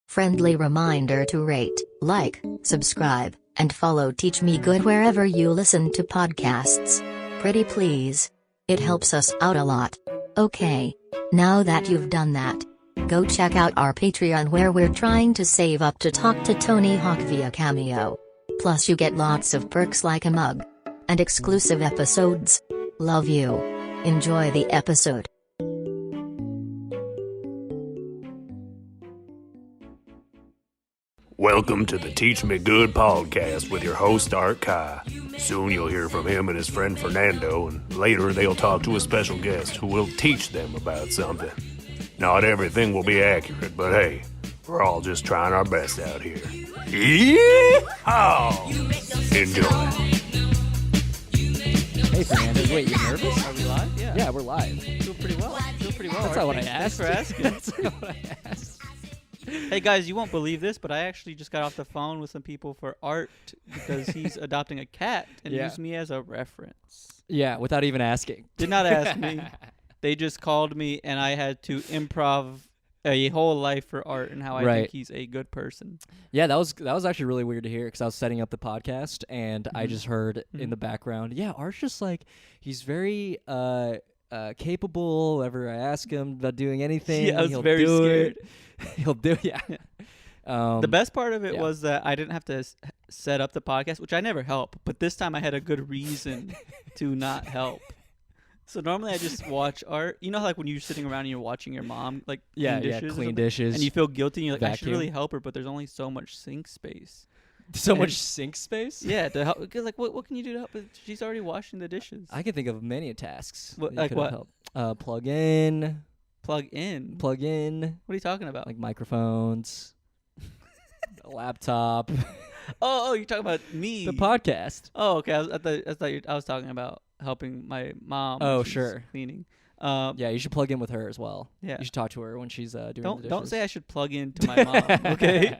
Friendly reminder to rate, like, subscribe, and follow Teach Me Good wherever you listen to podcasts. Pretty please. It helps us out a lot. Okay. Now that you've done that, go check out our Patreon where we're trying to save up to talk to Tony Hawk via Cameo. Plus you get lots of perks like a mug. And exclusive episodes. Love you. Enjoy the episode. Welcome to the Teach Me Good podcast with your host, Art Kai. Soon you'll hear from him and his friend Fernando, and later they'll talk to a special guest who will teach them about something. Not everything will be accurate, but hey, we're all just trying our best out here. Yeehaw! Enjoy. Hey, Fernando. Wait, you're nervous? Are we live? Yeah. Yeah, we're live. Doing pretty well. That's not what I asked. Thanks for asking. That's not what I asked. Hey, guys, you won't believe this, but I actually just got off the phone with some people for Art because he's adopting a cat and used me as a reference. Yeah, without even asking. Did not ask me. They just called me, and I had to improv a whole life for Art and how I think he's a good person. Yeah, that was actually really weird to hear because I was setting up the podcast and I just heard in the background, yeah, Art's just like, he's very capable. Whenever I ask him about doing anything, I was he'll very do scared. it. He'll do it, yeah. The best part of it was that I didn't have to set up the podcast, which I never help. But this time I had a good reason to not help. So normally I just watch Art. You know, like when you're sitting around and you're watching your mom, like clean dishes, and you feel guilty. And you're like, vacuum. I should really help her, but there's only so much sink space. Much sink space. Yeah, to help. Cause like, what can you do to help? She's already washing the dishes. I can think of many tasks. Like what? Help. Plug in. Plug in. What are you talking about? Like microphones, a laptop. Oh, you're talking about me. The podcast. Oh, okay. I was talking about helping my mom. Oh, when she's sure. Cleaning. Yeah, you should plug in with her as well. Yeah. You should talk to her when she's doing the dishes. Don't say I should plug into my mom, okay?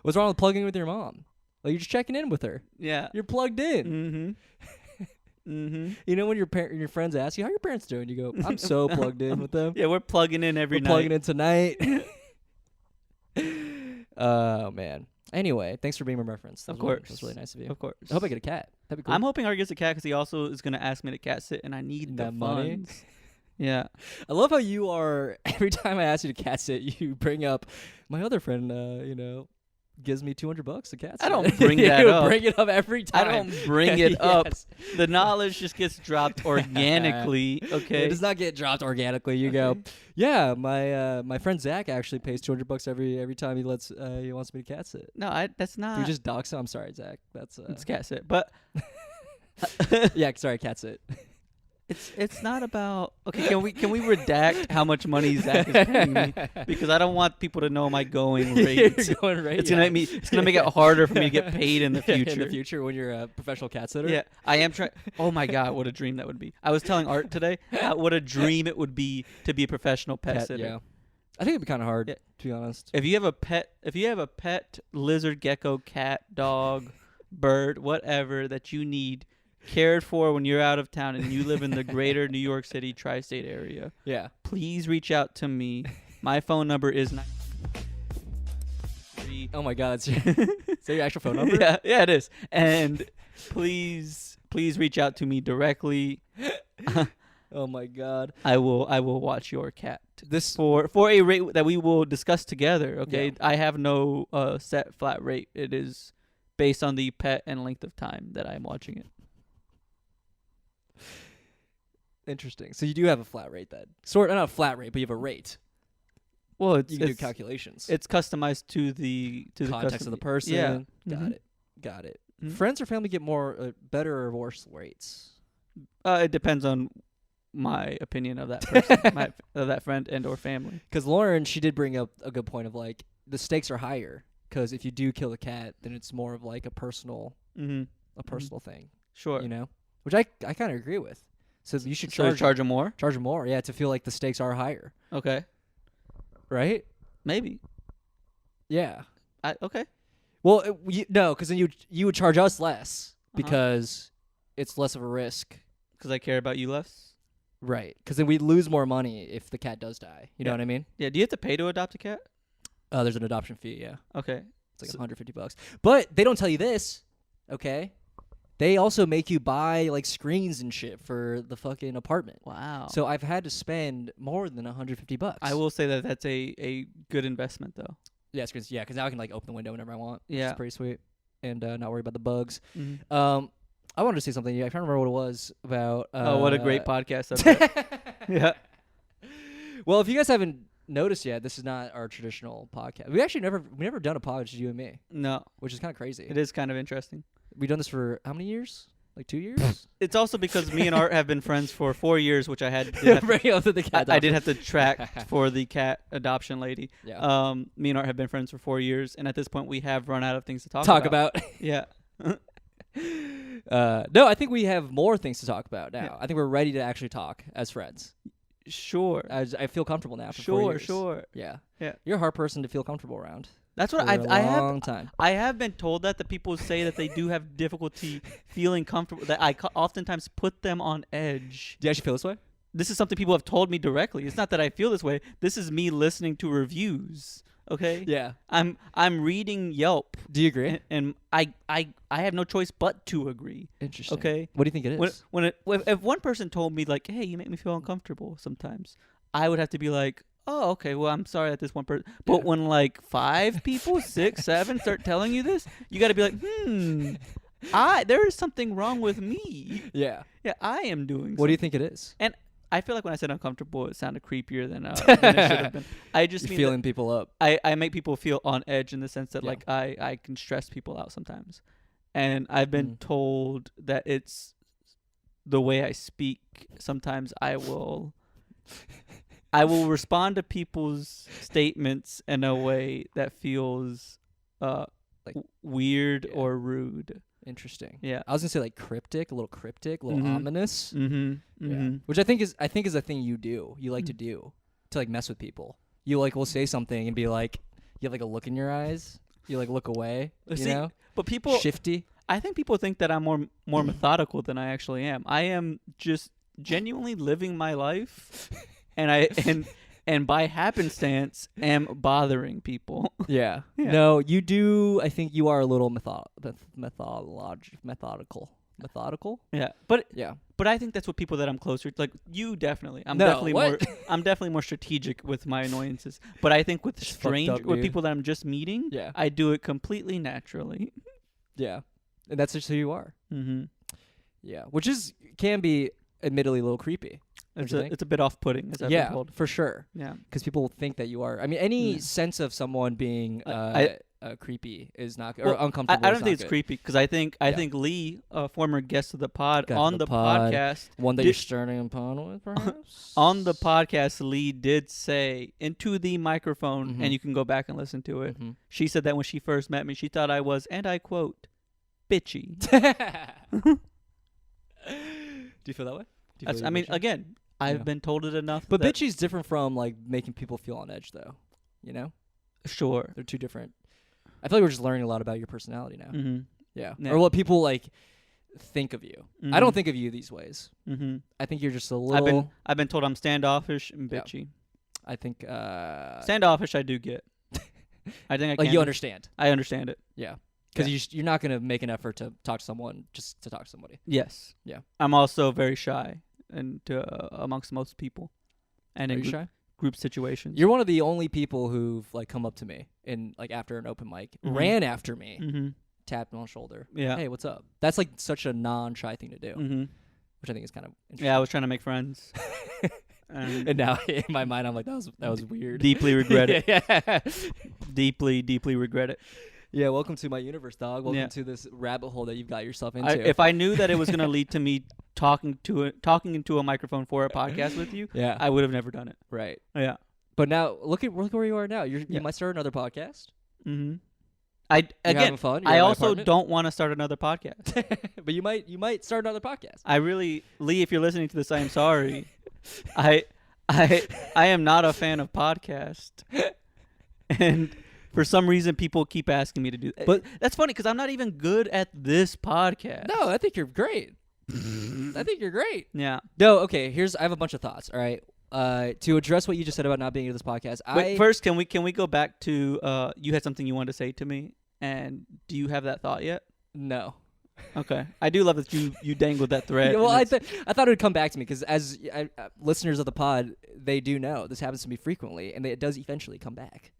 What's wrong with plugging with your mom? Like, you're just checking in with her. Yeah. You're plugged in. You know when your friends ask you, how are your parents doing? You go, I'm so plugged in with them. Yeah, we're plugging in every night. Plugging in tonight. Oh, man. Anyway, thanks for being my reference. Of course. That's really nice of you. Of course. I hope I get a cat. That'd be cool. I'm hoping Art gets a cat because he also is going to ask me to cat sit, and I need that the money. funds. Yeah. I love how you are, every time I ask you to cat sit, you bring up, my other friend, gives me $200 to cat sit. I don't bring that up. Bring it up every time. I don't bring it up. Yes. The knowledge just gets dropped organically, okay? It does not get dropped organically. You go, yeah, my friend Zach actually pays $200 every time he wants me to cat sit. No, that's not. You just dox him. I'm sorry, Zach. That's it's cat sit. But yeah, sorry, cat sit. It's not about. Okay, can we redact how much money Zach is paying me, because I don't want people to know my going rate. Your going rate. It's gonna make it harder for me to get paid in the future. In the future, when you're a professional cat sitter. Yeah, I am trying. Oh my God, what a dream that would be! I was telling Art today what a dream it would be to be a professional pet sitter. Yeah, I think it'd be kind of hard, to be honest. If you have a pet lizard, gecko, cat, dog, bird, whatever that you need cared for when you're out of town and you live in the greater New York City tri-state area, please reach out to me. My phone number is 9. Oh my God, is that your actual phone number? Yeah, it is. And please reach out to me directly. Oh my God, I will watch your cat. This for a rate that we will discuss together. Okay, I have no set flat rate. It is based on the pet and length of time that I'm watching it. Interesting. So you do have a flat rate then. Not a flat rate, but you have a rate. Well, you can do calculations. It's customized to the context of the person. Yeah. Got it. Mm-hmm. Friends or family get more better or worse rates? It depends on my opinion of that person, of that friend and or family. Because Lauren, she did bring up a good point of like the stakes are higher because if you do kill a cat, then it's more of like a personal thing. Sure. You know, which I kind of agree with. So you should charge them more. Charge them more, yeah, to feel like the stakes are higher. Okay. Right? Maybe. Yeah. Okay. Well, no, because then you would charge us less because it's less of a risk. Because I care about you less. Right. Because then we lose more money if the cat does die. You know what I mean? Yeah. Do you have to pay to adopt a cat? There's an adoption fee, yeah. Okay. It's like $150. But they don't tell you this, okay? They also make you buy like screens and shit for the fucking apartment. Wow. So I've had to spend more than $150. I will say that that's a good investment though. Yeah, screens. Yeah, because now I can like open the window whenever I want. Yeah. It's pretty sweet. And not worry about the bugs. Mm-hmm. I wanted to say something. I can't remember what it was about. Oh, what a great podcast. Yeah. Well, if you guys haven't noticed yet, this is not our traditional podcast. We actually never done a podcast, just you and me. No. Which is kind of crazy. It is kind of interesting. We've done this for how many years? Like 2 years? It's also because me and Art have been friends for 4 years, which I Bring up to the cat I did have to track for the cat adoption lady. Yeah. Me and Art have been friends for 4 years, and at this point, we have run out of things to talk about. Yeah. No, I think we have more things to talk about now. Yeah. I think we're ready to actually talk as friends. Sure. I feel comfortable now. For 4 years. Sure. Yeah. Yeah. You're a hard person to feel comfortable around. That's what for a long have. time. I have been told that people say that they do have difficulty feeling comfortable. That I oftentimes put them on edge. Do you actually feel this way? This is something people have told me directly. It's not that I feel this way. This is me listening to reviews. Okay. Yeah. I'm reading Yelp. Do you agree? And I have no choice but to agree. Interesting. Okay. What do you think it is? If one person told me like, hey, you make me feel uncomfortable sometimes, I would have to be like, oh, okay, well, I'm sorry that this one person. But Yeah. when like 5 people, 6, 7 start telling you this, you got to be like, there is something wrong with me. Yeah. Yeah, I am doing. What do you think it is? And I feel like when I said uncomfortable, it sounded creepier than it should have been. I just You're mean feeling people up. I make people feel on edge in the sense that Yeah. like I can stress people out sometimes, and I've been told that it's the way I speak. Sometimes I will respond to people's statements in a way that feels Like- weird yeah. or rude. Interesting. Yeah. I was gonna say like cryptic, a little Mhm. ominous. Mm-hmm. Yeah. Mm-hmm. Which I think is a thing you do. You like to do to like mess with people. You like will say something and be like, you have like a look in your eyes. You like look away. You See, know, But people, shifty. I think people think that I'm more methodical than I actually am. I am just genuinely living my life, and by happenstance am bothering people. Yeah. Yeah. No, you do. I think you are a little methodical. Yeah, but Yeah. I think that's what people that I'm closer to, like you definitely. I'm No, definitely what? more. I'm definitely more strategic with my annoyances. But I think with It's fucked up, with dude. people that I'm just meeting, Yeah. I do it completely naturally. Yeah. And that's just who you are. Mm-hmm. Yeah. Which can be admittedly a little creepy. Don't you think? It's a bit off-putting, as I've been told. for sure. Yeah. Because people think that you are. I mean, any Yeah. sense of someone being creepy is not or Well, uncomfortable. I is don't not think it's good. creepy because I think Yeah. Lee, a former guest of the pod, Guest on of the the pod. podcast, One that did- you're starting upon with, perhaps. on the podcast, Lee did say into the microphone, Mhm. and you can go back and listen to it. Mhm. She said that when she first met me, she thought I was, and I quote, bitchy. Do you feel that way? Do you feel I you're mean, bitchy? again, I've Yeah. been told it enough. But that, bitchy's different from like making people feel on edge, though. You know, sure. they're two different. I feel like we're just learning a lot about your personality now. Mm-hmm. Yeah. Yeah. Or what people like think of you. I don't think of you these ways. Mm-hmm. I think you're just a little. I've been told I'm standoffish and Yeah. bitchy. I think. Standoffish, I do get. I think I like can. you understand. I understand it. Yeah. Because you're not gonna make an effort to talk to someone just to talk to somebody. Yes. Yeah. I'm also very shy and amongst most people, and Are in you shy? group situations. You're one of the only people who've like come up to me and like after an open mic, Mhm. ran after me, Mm-hmm. tapped me on the shoulder. Yeah. Hey, what's up? That's like such a non-shy thing to do, Mm-hmm. which I think is kind of interesting. Yeah, I was trying to make friends. And now in my mind, I'm like, that was weird. Deeply regret it. yeah. Deeply regret it. Yeah. Welcome to my universe, dog. Welcome Yeah. to this rabbit hole that you've got yourself into. If I knew that it was going to lead to me talking into a microphone for a podcast with you, yeah. I would have never done it. Right. Yeah. But now look where you are now. You Yeah. might start another podcast. Mm-hmm. You're having fun. You're I at my also apartment. don't want to start another podcast. But you might start another podcast. I really, Lee, if you're listening to this, I am sorry. I am not a fan of podcast, and for some reason, people keep asking me to do that. But that's funny because I'm not even good at this podcast. No, I think you're great. I think you're great. Yeah. No, okay. I have a bunch of thoughts. All right. To address what you just said about not being into this podcast, Wait, first, can we go back to you had something you wanted to say to me, and do you have that thought yet? No. Okay, I do love that you dangled that thread. Yeah, well, I thought it would come back to me because as listeners of the pod, they do know this happens to me frequently, and it does eventually come back.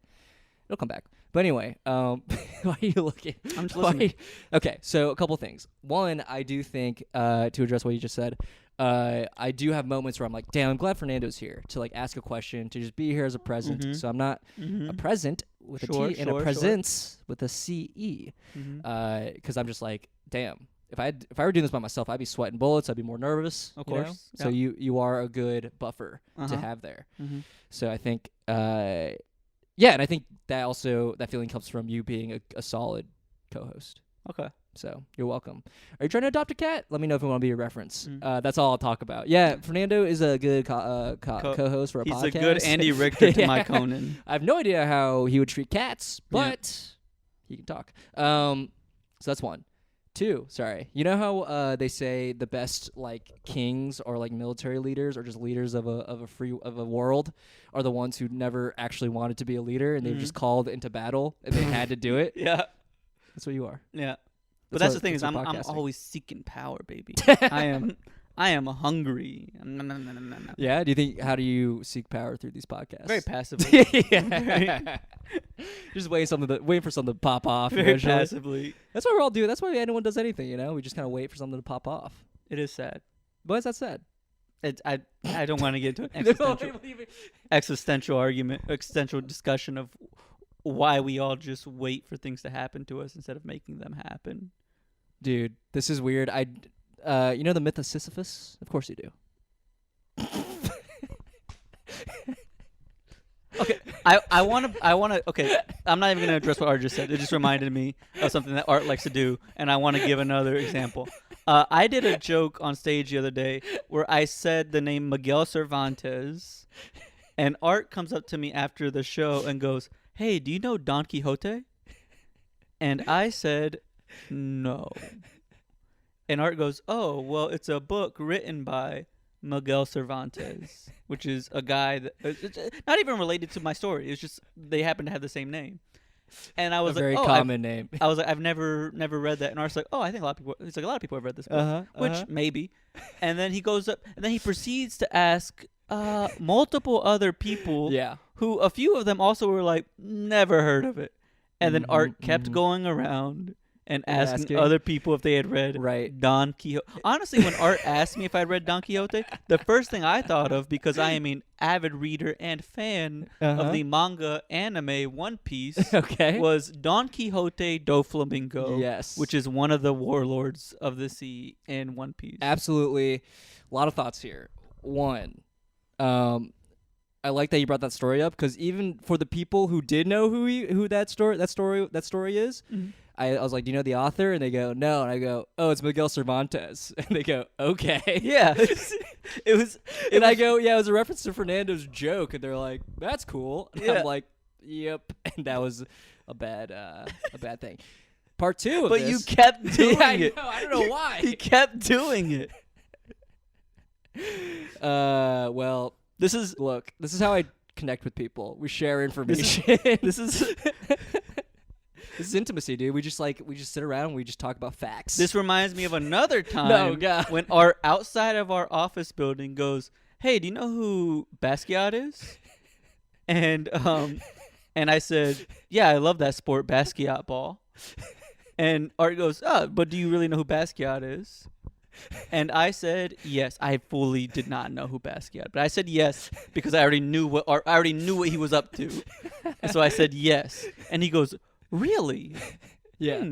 It'll come back. But anyway, why are you looking? I'm just listening. Okay, so a couple things. One, I do think to address what you just said, I do have moments where I'm like, damn, I'm glad Fernando's here to like ask a question, to just be here as a present. Mm-hmm. So I'm not a present with a T and a presence with a CE. Because I'm just like, damn, if I were doing this by myself, I'd be sweating bullets. I'd be more nervous. Of course. Yeah. So you are a good buffer to have there. Mm-hmm. So I think, yeah, and I think that feeling comes from you being a solid co-host. Okay. So you're welcome. Are you trying to adopt a cat? Let me know if you want to be a reference. That's all I'll talk about. Yeah, Fernando is a good co-host for a podcast. He's a good Andy Richter to my Conan. I have no idea how he would treat cats, but he can talk. So that's one. Two, sorry. You know how they say the best like kings or like military leaders or just leaders of a world are the ones who never actually wanted to be a leader and they were just called into battle and they had to do it? Yeah. That's what you are. Yeah. But that's the thing is I'm always seeking power, baby. I am hungry. Yeah. How do you seek power through these podcasts? Very passively. Just waiting for something to pop off. Very passively. That's what we're all doing. That's why anyone does anything. We just kind of wait for something to pop off. It is sad. Why is that sad? I don't want to get into an existential discussion of why we all just wait for things to happen to us instead of making them happen. Dude, this is weird. You know the Myth of Sisyphus? Of course you do. Okay, I want to. Okay, I'm not even gonna address what Art just said. It just reminded me of something that Art likes to do, and I want to give another example. I did a joke on stage the other day where I said the name Miguel Cervantes, and Art comes up to me after the show and goes, "Hey, do you know Don Quixote?" And I said, "No." And Art goes, "Oh, well, it's a book written by Miguel Cervantes," which is a guy that it's not even related to my story. It's just they happen to have the same name. And I was very common name. I was like, I've never read that. And Art's like, oh, I think a lot of people. He's like, a lot of people have read this book, which maybe. And then he goes up, and then he proceeds to ask multiple other people, who a few of them also were like, never heard of it. And then Art kept going around and asking other people if they had read Don Quixote. Honestly, when Art asked me if I had read Don Quixote, the first thing I thought of, because I am an avid reader and fan of the manga anime One Piece, was Don Quixote do Flamingo, which is one of the warlords of the sea in One Piece. Absolutely. A lot of thoughts here. One, I like that you brought that story up, because even for the people who did know who that story is, I was like, do you know the author? And they go, no. And I go, oh, it's Miguel Cervantes. And they go, okay. Yeah. I go, yeah, it was a reference to Fernando's joke. And they're like, that's cool. And I'm like, yep. And that was a bad thing. Part two of this. But you kept doing it. I don't know why. He kept doing it. Well, this is how I connect with people. We share information. This is intimacy, dude. We just sit around and we just talk about facts. This reminds me of another time when Art outside of our office building goes, "Hey, do you know who Basquiat is?" And I said, "Yeah, I love that sport, Basquiat ball." And Art goes, "Oh, but do you really know who Basquiat is?" And I said, yes. I fully did not know who Basquiat, but I said yes because I already knew what he was up to. And so I said yes. And he goes, really? Yeah.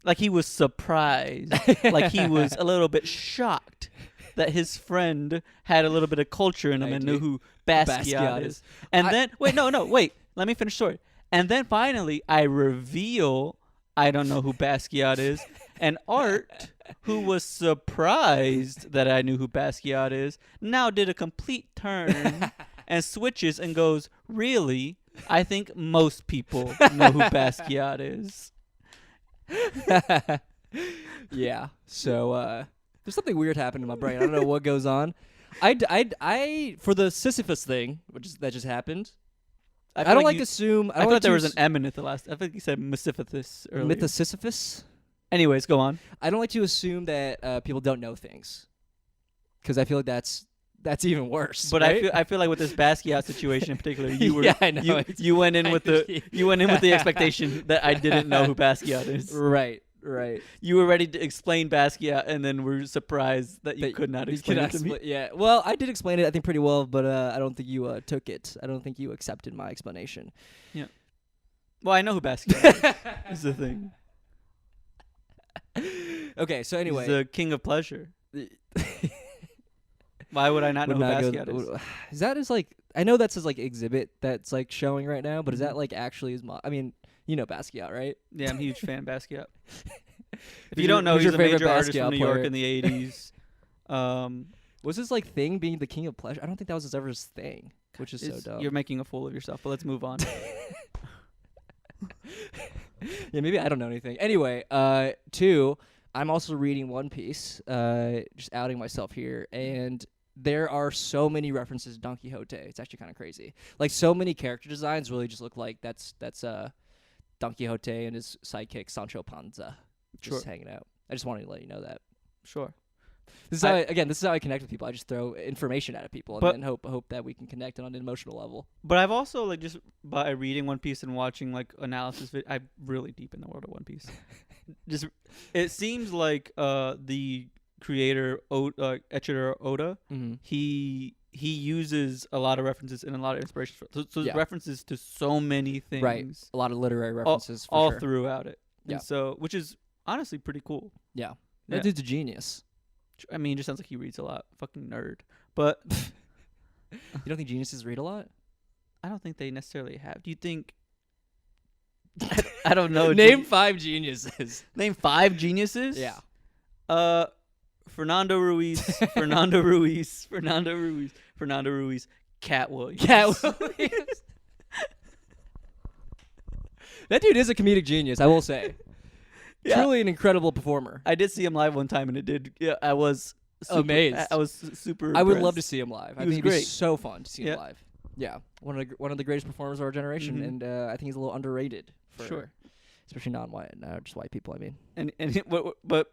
Like he was surprised. Like he was a little bit shocked that his friend had a little bit of culture in him and knew who Basquiat is. And then, wait. Let me finish the story. And then finally, I reveal I don't know who Basquiat is. And Art, who was surprised that I knew who Basquiat is, now did a complete turn and switches and goes, really? I think most people know who Basquiat is. Yeah. So There's something weird happening in my brain. I don't know what goes on. I for the Sisyphus thing, that just happened. I don't like assume. I thought there was an M in it the last. I think you said Sisyphus earlier. Myth of Sisyphus. Anyways, go on. I don't like to assume that people don't know things, because I feel like that's even worse. But right? I feel like with this Basquiat situation in particular, you were I know, you went in with the expectation that I didn't know who Basquiat is. Right. You were ready to explain Basquiat, and then were surprised that you could not explain it to me. Yeah. Well, I did explain it, I think, pretty well, but I don't think you took it. I don't think you accepted my explanation. Yeah. Well, I know who Basquiat is. Is the thing. Okay. So anyway, he's the king of pleasure. Why would I not know who Basquiat is? Is that his like? I know that's his like exhibit that's like showing right now, but is that like actually his? I mean, you know Basquiat, right? Yeah, I'm a huge fan of Basquiat. If you don't know, he's a major artist from New York in the 80s. Was his like thing being the king of pleasure? I don't think that was ever his thing, which is so dumb. You're making a fool of yourself, but let's move on. Yeah, maybe I don't know anything. Anyway, 2, I'm also reading One Piece, just outing myself here, and there are so many references to Don Quixote. It's actually kind of crazy. Like, so many character designs really just look like that's Don Quixote and his sidekick Sancho Panza just hanging out. I just wanted to let you know that. Sure. This is how I connect with people. I just throw information at people and then hope that we can connect on an emotional level. But I've also like just by reading One Piece and watching like analysis, I'm really deep in the world of One Piece. Just it seems like the creator Eiichiro Oda, he uses a lot of references and a lot of inspiration. So references to so many things. Right. A lot of literary references all sure. throughout it. Yeah. And so which is honestly pretty cool. Yeah. That dude's a genius. I mean, it just sounds like he reads a lot. Fucking nerd. But you don't think geniuses read a lot? I don't think they necessarily have. Do you think? I don't know. Name 5 geniuses. Name 5 geniuses? Yeah. Fernando Ruiz, Fernando Ruiz, Cat Williams. That dude is a comedic genius, I will say. Yeah. Truly an incredible performer. I did see him live one time, and it did. Yeah, I was amazed. I was super. I would love to see him live. I think it'd great. be so fun to see him live. Yeah, one of the greatest performers of our generation, and I think he's a little underrated. For, especially non-white, just white people. I mean, but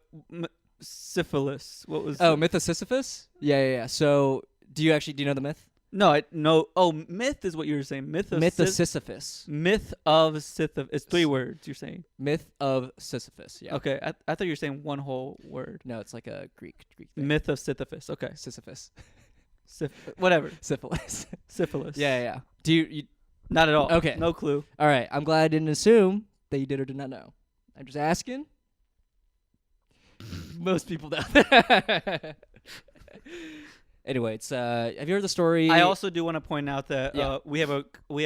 syphilis. What was? Oh, Myth of Sisyphus. Yeah. So, do you know the myth? No, I no. Oh, myth is what you were saying. Myth of Sisyphus. Myth of Sisyphus. It's 3 words. You're saying. Myth of Sisyphus. Yeah. Okay, I thought you were saying one whole word. No, it's like a Greek thing. Myth of Sisyphus. Okay. Sisyphus. Whatever. Syphilis. Syphilis. Yeah. Do you? Not at all. Okay. No clue. All right. I'm glad I didn't assume that you did or did not know. I'm just asking. Most people know. Anyway, it's have you heard the story? I also do want to point out that we have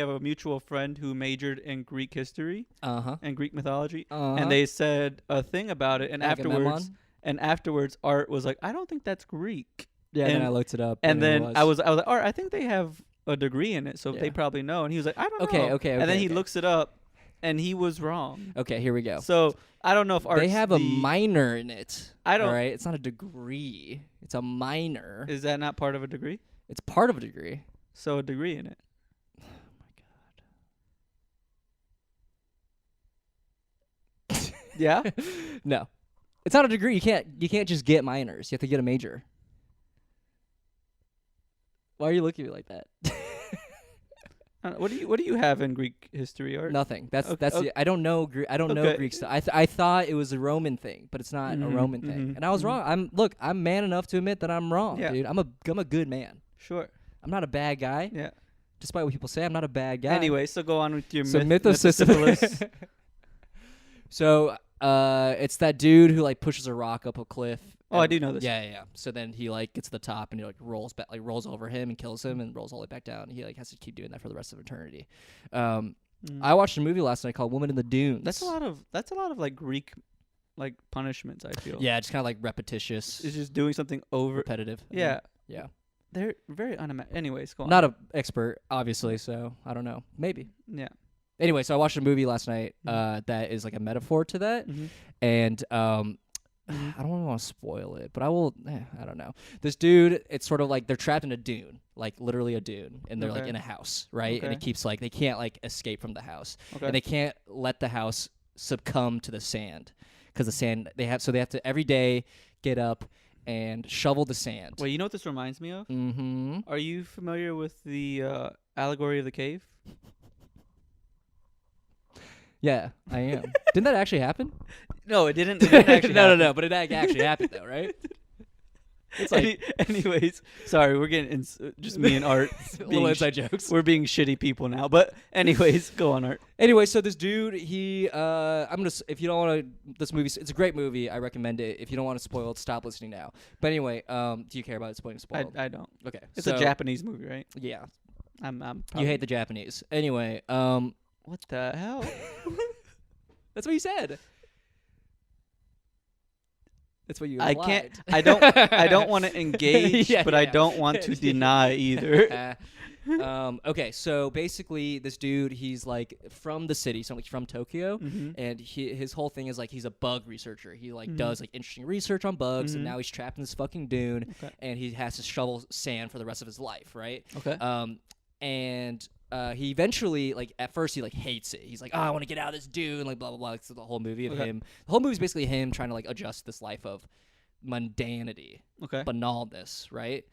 a mutual friend who majored in Greek history and Greek mythology, and they said a thing about it, and afterwards Art was like, I don't think that's Greek. Yeah, and then I looked it up, and then I was like, Art, I think they have a degree in it, so they probably know. And he was like, I don't know. Okay. And then he looks it up, and he was wrong. Okay, here we go. So I don't know if Art's they have a minor in it. I don't. All right, it's not a degree. It's a minor. Is that not part of a degree? It's part of a degree. So a degree in it. Oh my god. Yeah? No. It's not a degree. You can't just get minors. You have to get a major. Why are you looking at me like that? What do you have in Greek history, Art? Nothing. That's I don't know Greek stuff. I thought it was a Roman thing, but it's not a Roman thing. And I was wrong. I'm man enough to admit that I'm wrong, dude. I'm a good man. Sure. I'm not a bad guy. Yeah. Despite what people say, I'm not a bad guy. Anyway, so go on with your myth of Sisyphus. So, it's that dude who like pushes a rock up a cliff. Oh, I do know this. Yeah. So then he like gets to the top and he like rolls over him and kills him and rolls all the way back down. He like has to keep doing that for the rest of eternity. I watched a movie last night called Woman in the Dunes. That's a lot of like Greek like punishments, I feel. Yeah, it's kind of like repetitious. It's just doing something repetitive. Yeah. Yeah. They're very Anyways, go on. Not an expert, obviously, so I don't know. Maybe. Yeah. Anyway, so I watched a movie last night that is like a metaphor to that. And I don't want to spoil it, but I will. I don't know. This dude, it's sort of like they're trapped in a dune, like literally a dune, and they're like in a house, right? And it keeps like they can't like escape from the house, and they can't let the house succumb to the sand because the sand they have to every day get up and shovel the sand. Wait, you know what this reminds me of? Mm-hmm. Are you familiar with the Allegory of the Cave? Yeah, I am. Didn't that actually happen? No, it didn't. It didn't actually happen. No. But it actually happened, though, right? It's like, anyways, sorry, we're getting just me and Art. Little inside jokes. We're being shitty people now, but anyways, go on, Art. Anyway, so this dude, he, if you don't want to, this movie, it's a great movie. I recommend it. If you don't want to spoil it, stop listening now. But anyway, do you care about it spoiled? I don't. Okay, it's a Japanese movie, right? Yeah. You hate the Japanese. Anyway, what the hell? That's what you said. That's what you I implied. can't. I don't want to engage, but I don't want to deny either. Okay, so basically, this dude, he's like from the city, so like from Tokyo, and his whole thing is like he's a bug researcher. He like does like interesting research on bugs, and now he's trapped in this fucking dune, and he has to shovel sand for the rest of his life, right? Okay. And he eventually, like, at first he like hates it. He's like, oh, I want to get out of this dune, like blah blah blah. It's the whole movie of him. The whole movie is basically him trying to like adjust this life of mundanity, banalness, right?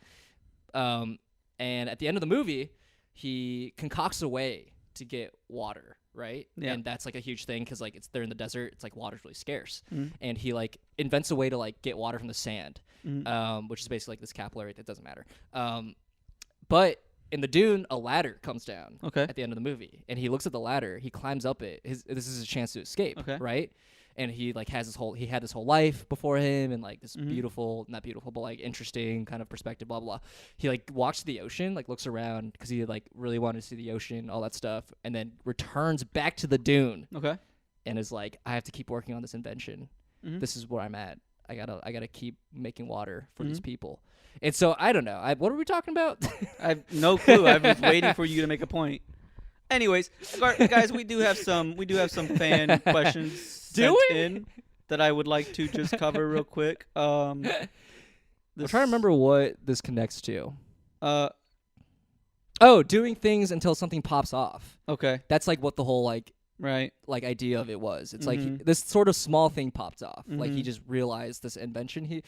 And at the end of the movie, he concocts a way to get water, right? Yeah. And that's like a huge thing because like they're in the desert. It's like water's really scarce, and he like invents a way to like get water from the sand, which is basically like this capillary that doesn't matter. But in the dune, a ladder comes down at the end of the movie, and he looks at the ladder. He climbs up it. This is his chance to escape, right? And he like had this whole life before him, and like this beautiful, not beautiful, but like interesting kind of perspective, blah blah. He like walks to the ocean, like looks around because he like really wanted to see the ocean, all that stuff, and then returns back to the dune. And is like, I have to keep working on this invention. This is where I'm at. I gotta keep making water for these people. And so I don't know. What are we talking about? I have no clue. I was waiting for you to make a point. Anyways, guys, we do have some fan questions sent in that I would like to just cover real quick. I'm trying to remember what this connects to. Doing things until something pops off. Okay, that's like what the whole like idea of it was. It's like this sort of small thing popped off. Like he just realized this invention. You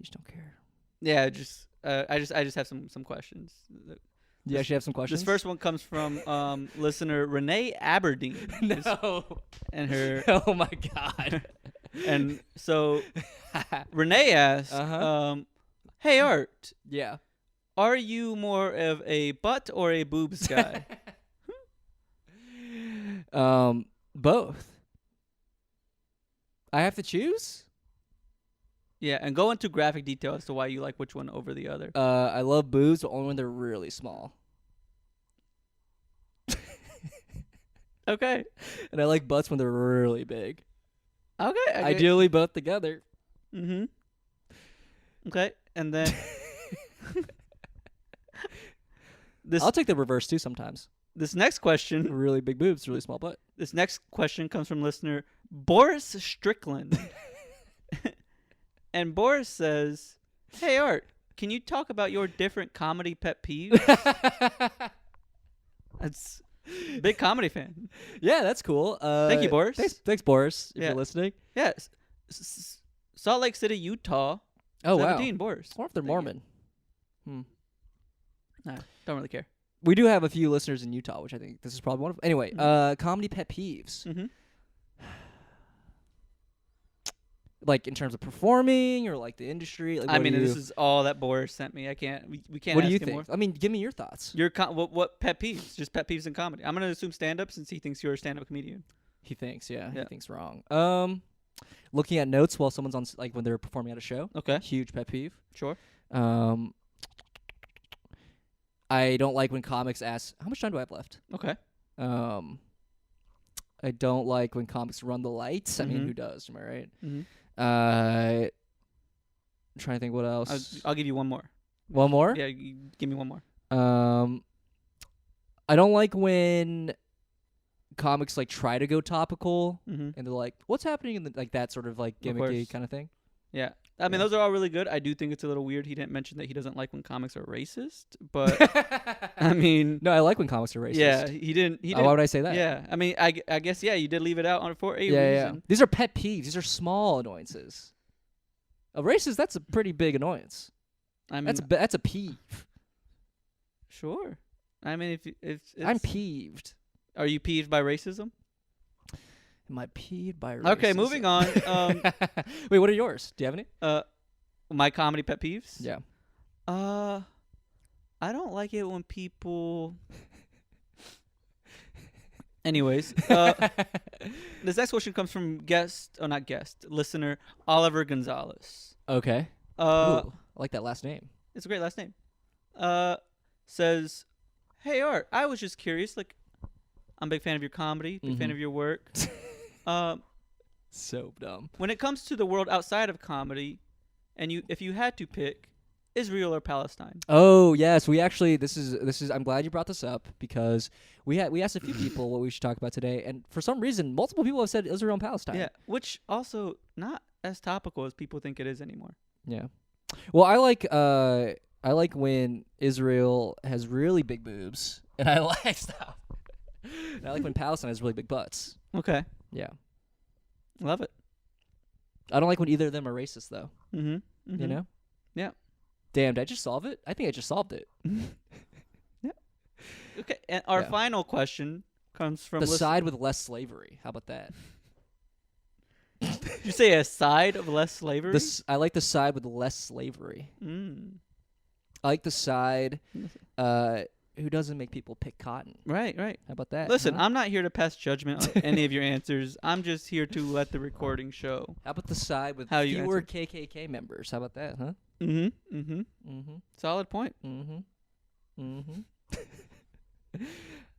just don't care. Yeah, I just have some questions. You actually have some questions? This first one comes from listener Renee Aberdeen. No. And her. Oh my God. And so Renee asks, "Hey Art. Yeah. Are you more of a butt or a boobs guy?" Both. I have to choose? Yeah, and go into graphic detail as to why you like which one over the other. I love boobs, but only when they're really small. Okay. And I like butts when they're really big. Okay. Ideally both together. Okay, and then I'll take the reverse too sometimes. This next question, really big boobs, really small butt. This next question comes from listener Boris Strickland. And Boris says, "Hey Art, can you talk about your different comedy pet peeves?" That's big comedy fan. Yeah, that's cool. Thank you, Boris. Thanks, Boris, if you're listening. Yes. Salt Lake City, Utah. Oh, 17, wow. Boris. I wonder if they're Mormon. Nah, don't really care. We do have a few listeners in Utah, which I think this is probably one of them. Anyway, comedy pet peeves. Like in terms of performing or like the industry. Like, this is all that Boris sent me. I can't. We can't. What do ask you him think? More. I mean, give me your thoughts. What pet peeves? Just pet peeves in comedy. I'm gonna assume stand-up since he thinks you're a stand-up comedian. He thinks, he thinks wrong. Looking at notes while someone's on, like when they're performing at a show. Okay. Huge pet peeve. Sure. I don't like when comics ask, "How much time do I have left?" Okay. I don't like when comics run the lights. I mean, who does? Am I right? I'm trying to think what else. I'll give you one more. One more? Yeah, give me one more. I don't like when comics like try to go topical, Mm-hmm. and they're like, "What's happening?" in the, like that sort of like Of gimmicky course. kind of thing. Yeah. I mean, Yeah. those are all really good. I do think it's a little weird. He didn't mention that he doesn't like when comics are racist, but I mean, No, I like when comics are racist. yeah, he didn't. He Oh, didn't. why would I say that? Yeah, I mean, I guess yeah, you did leave it out for a Yeah. reason. These are pet peeves. These are small annoyances. A racist, that's a pretty big annoyance. I mean, That's a peeve. sure. I mean, if it's, I'm peeved. Are you peeved by racism? Am I peeved by racism? Okay, moving on. Wait, what are yours? Do you have any? My comedy pet peeves. Yeah. I don't like it when people. Anyways, this next question comes from listener Oliver Gonzalez. Okay. Ooh, I like that last name. It's a great last name. Says, "Hey Art, I was just curious. Like, I'm a big fan of your comedy, big fan of your work. So dumb. When it comes to the world outside of comedy, and if you had to pick, Israel or Palestine?" Oh yes, we actually this is. I'm glad you brought this up because we asked a few people what we should talk about today, and for some reason, multiple people have said Israel and Palestine. Yeah, which also not as topical as people think it is anymore. Yeah. Well, I like when Israel has really big boobs, and I like stuff. And I like when Palestine has really big butts. Okay, Yeah. love it. I don't like when either of them are racist, though. Mm-hmm. You know? Yeah. Damn, did I just solve it? I think I just solved it. Okay, and our Yeah. final question comes from The side with less slavery. How about that? You say a side of less slavery? I like the side with less slavery. I like the side who doesn't make people pick cotton. Right. How about that? Listen, huh? I'm not here to pass judgment on any of your answers. I'm just here to let the recording show. How about the side with How you fewer answer. KKK members? How about that, huh? Mm-hmm. Solid point.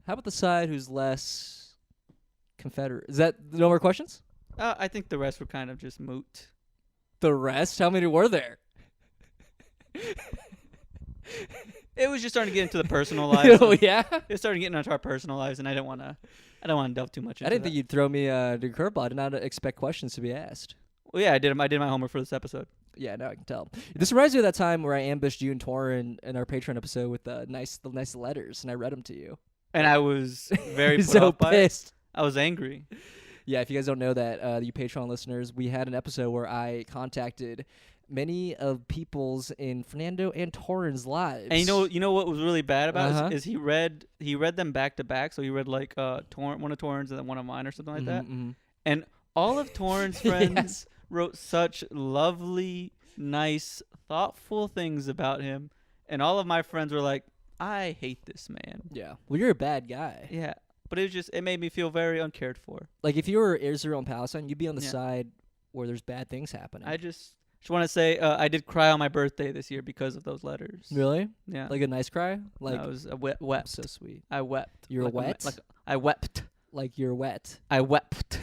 How about the side who's less Confederate? Is that no more questions? I think the rest were kind of just moot. The rest? How many were there? It was just starting to get into the personal lives. Oh yeah. It started getting into our personal lives, and I don't want to delve too much into I didn't that. think you'd throw me to curveball. I did not expect questions to be asked. Well, yeah, I did my homework for this episode. Yeah, now I can tell. This reminds me of that time where I ambushed you and Torin in our Patreon episode with the nice letters, and I read them to you. And I was very put so off by it. pissed. I was angry. Yeah, if you guys don't know that, you Patreon listeners, we had an episode where I contacted many of people's in Fernando and Torin's lives. And you know what was really bad about Uh-huh. it is he read them back to back. So he read like one of Torin's and then one of mine or something like that. And all of Torin's friends Yes. wrote such lovely, nice, thoughtful things about him, and all of my friends were like, "I hate this man." Yeah. Well, you're a bad guy. Yeah, but it made me feel very uncared for. Like, if you were Israel and Palestine, you'd be on the Yeah. side where there's bad things happening. I just want to say I did cry on my birthday this year because of those letters. Really? Yeah. Like a nice cry? Like, I was wept. so sweet. I wept. You're like wet? Like I wept. Like you're wet. I wept.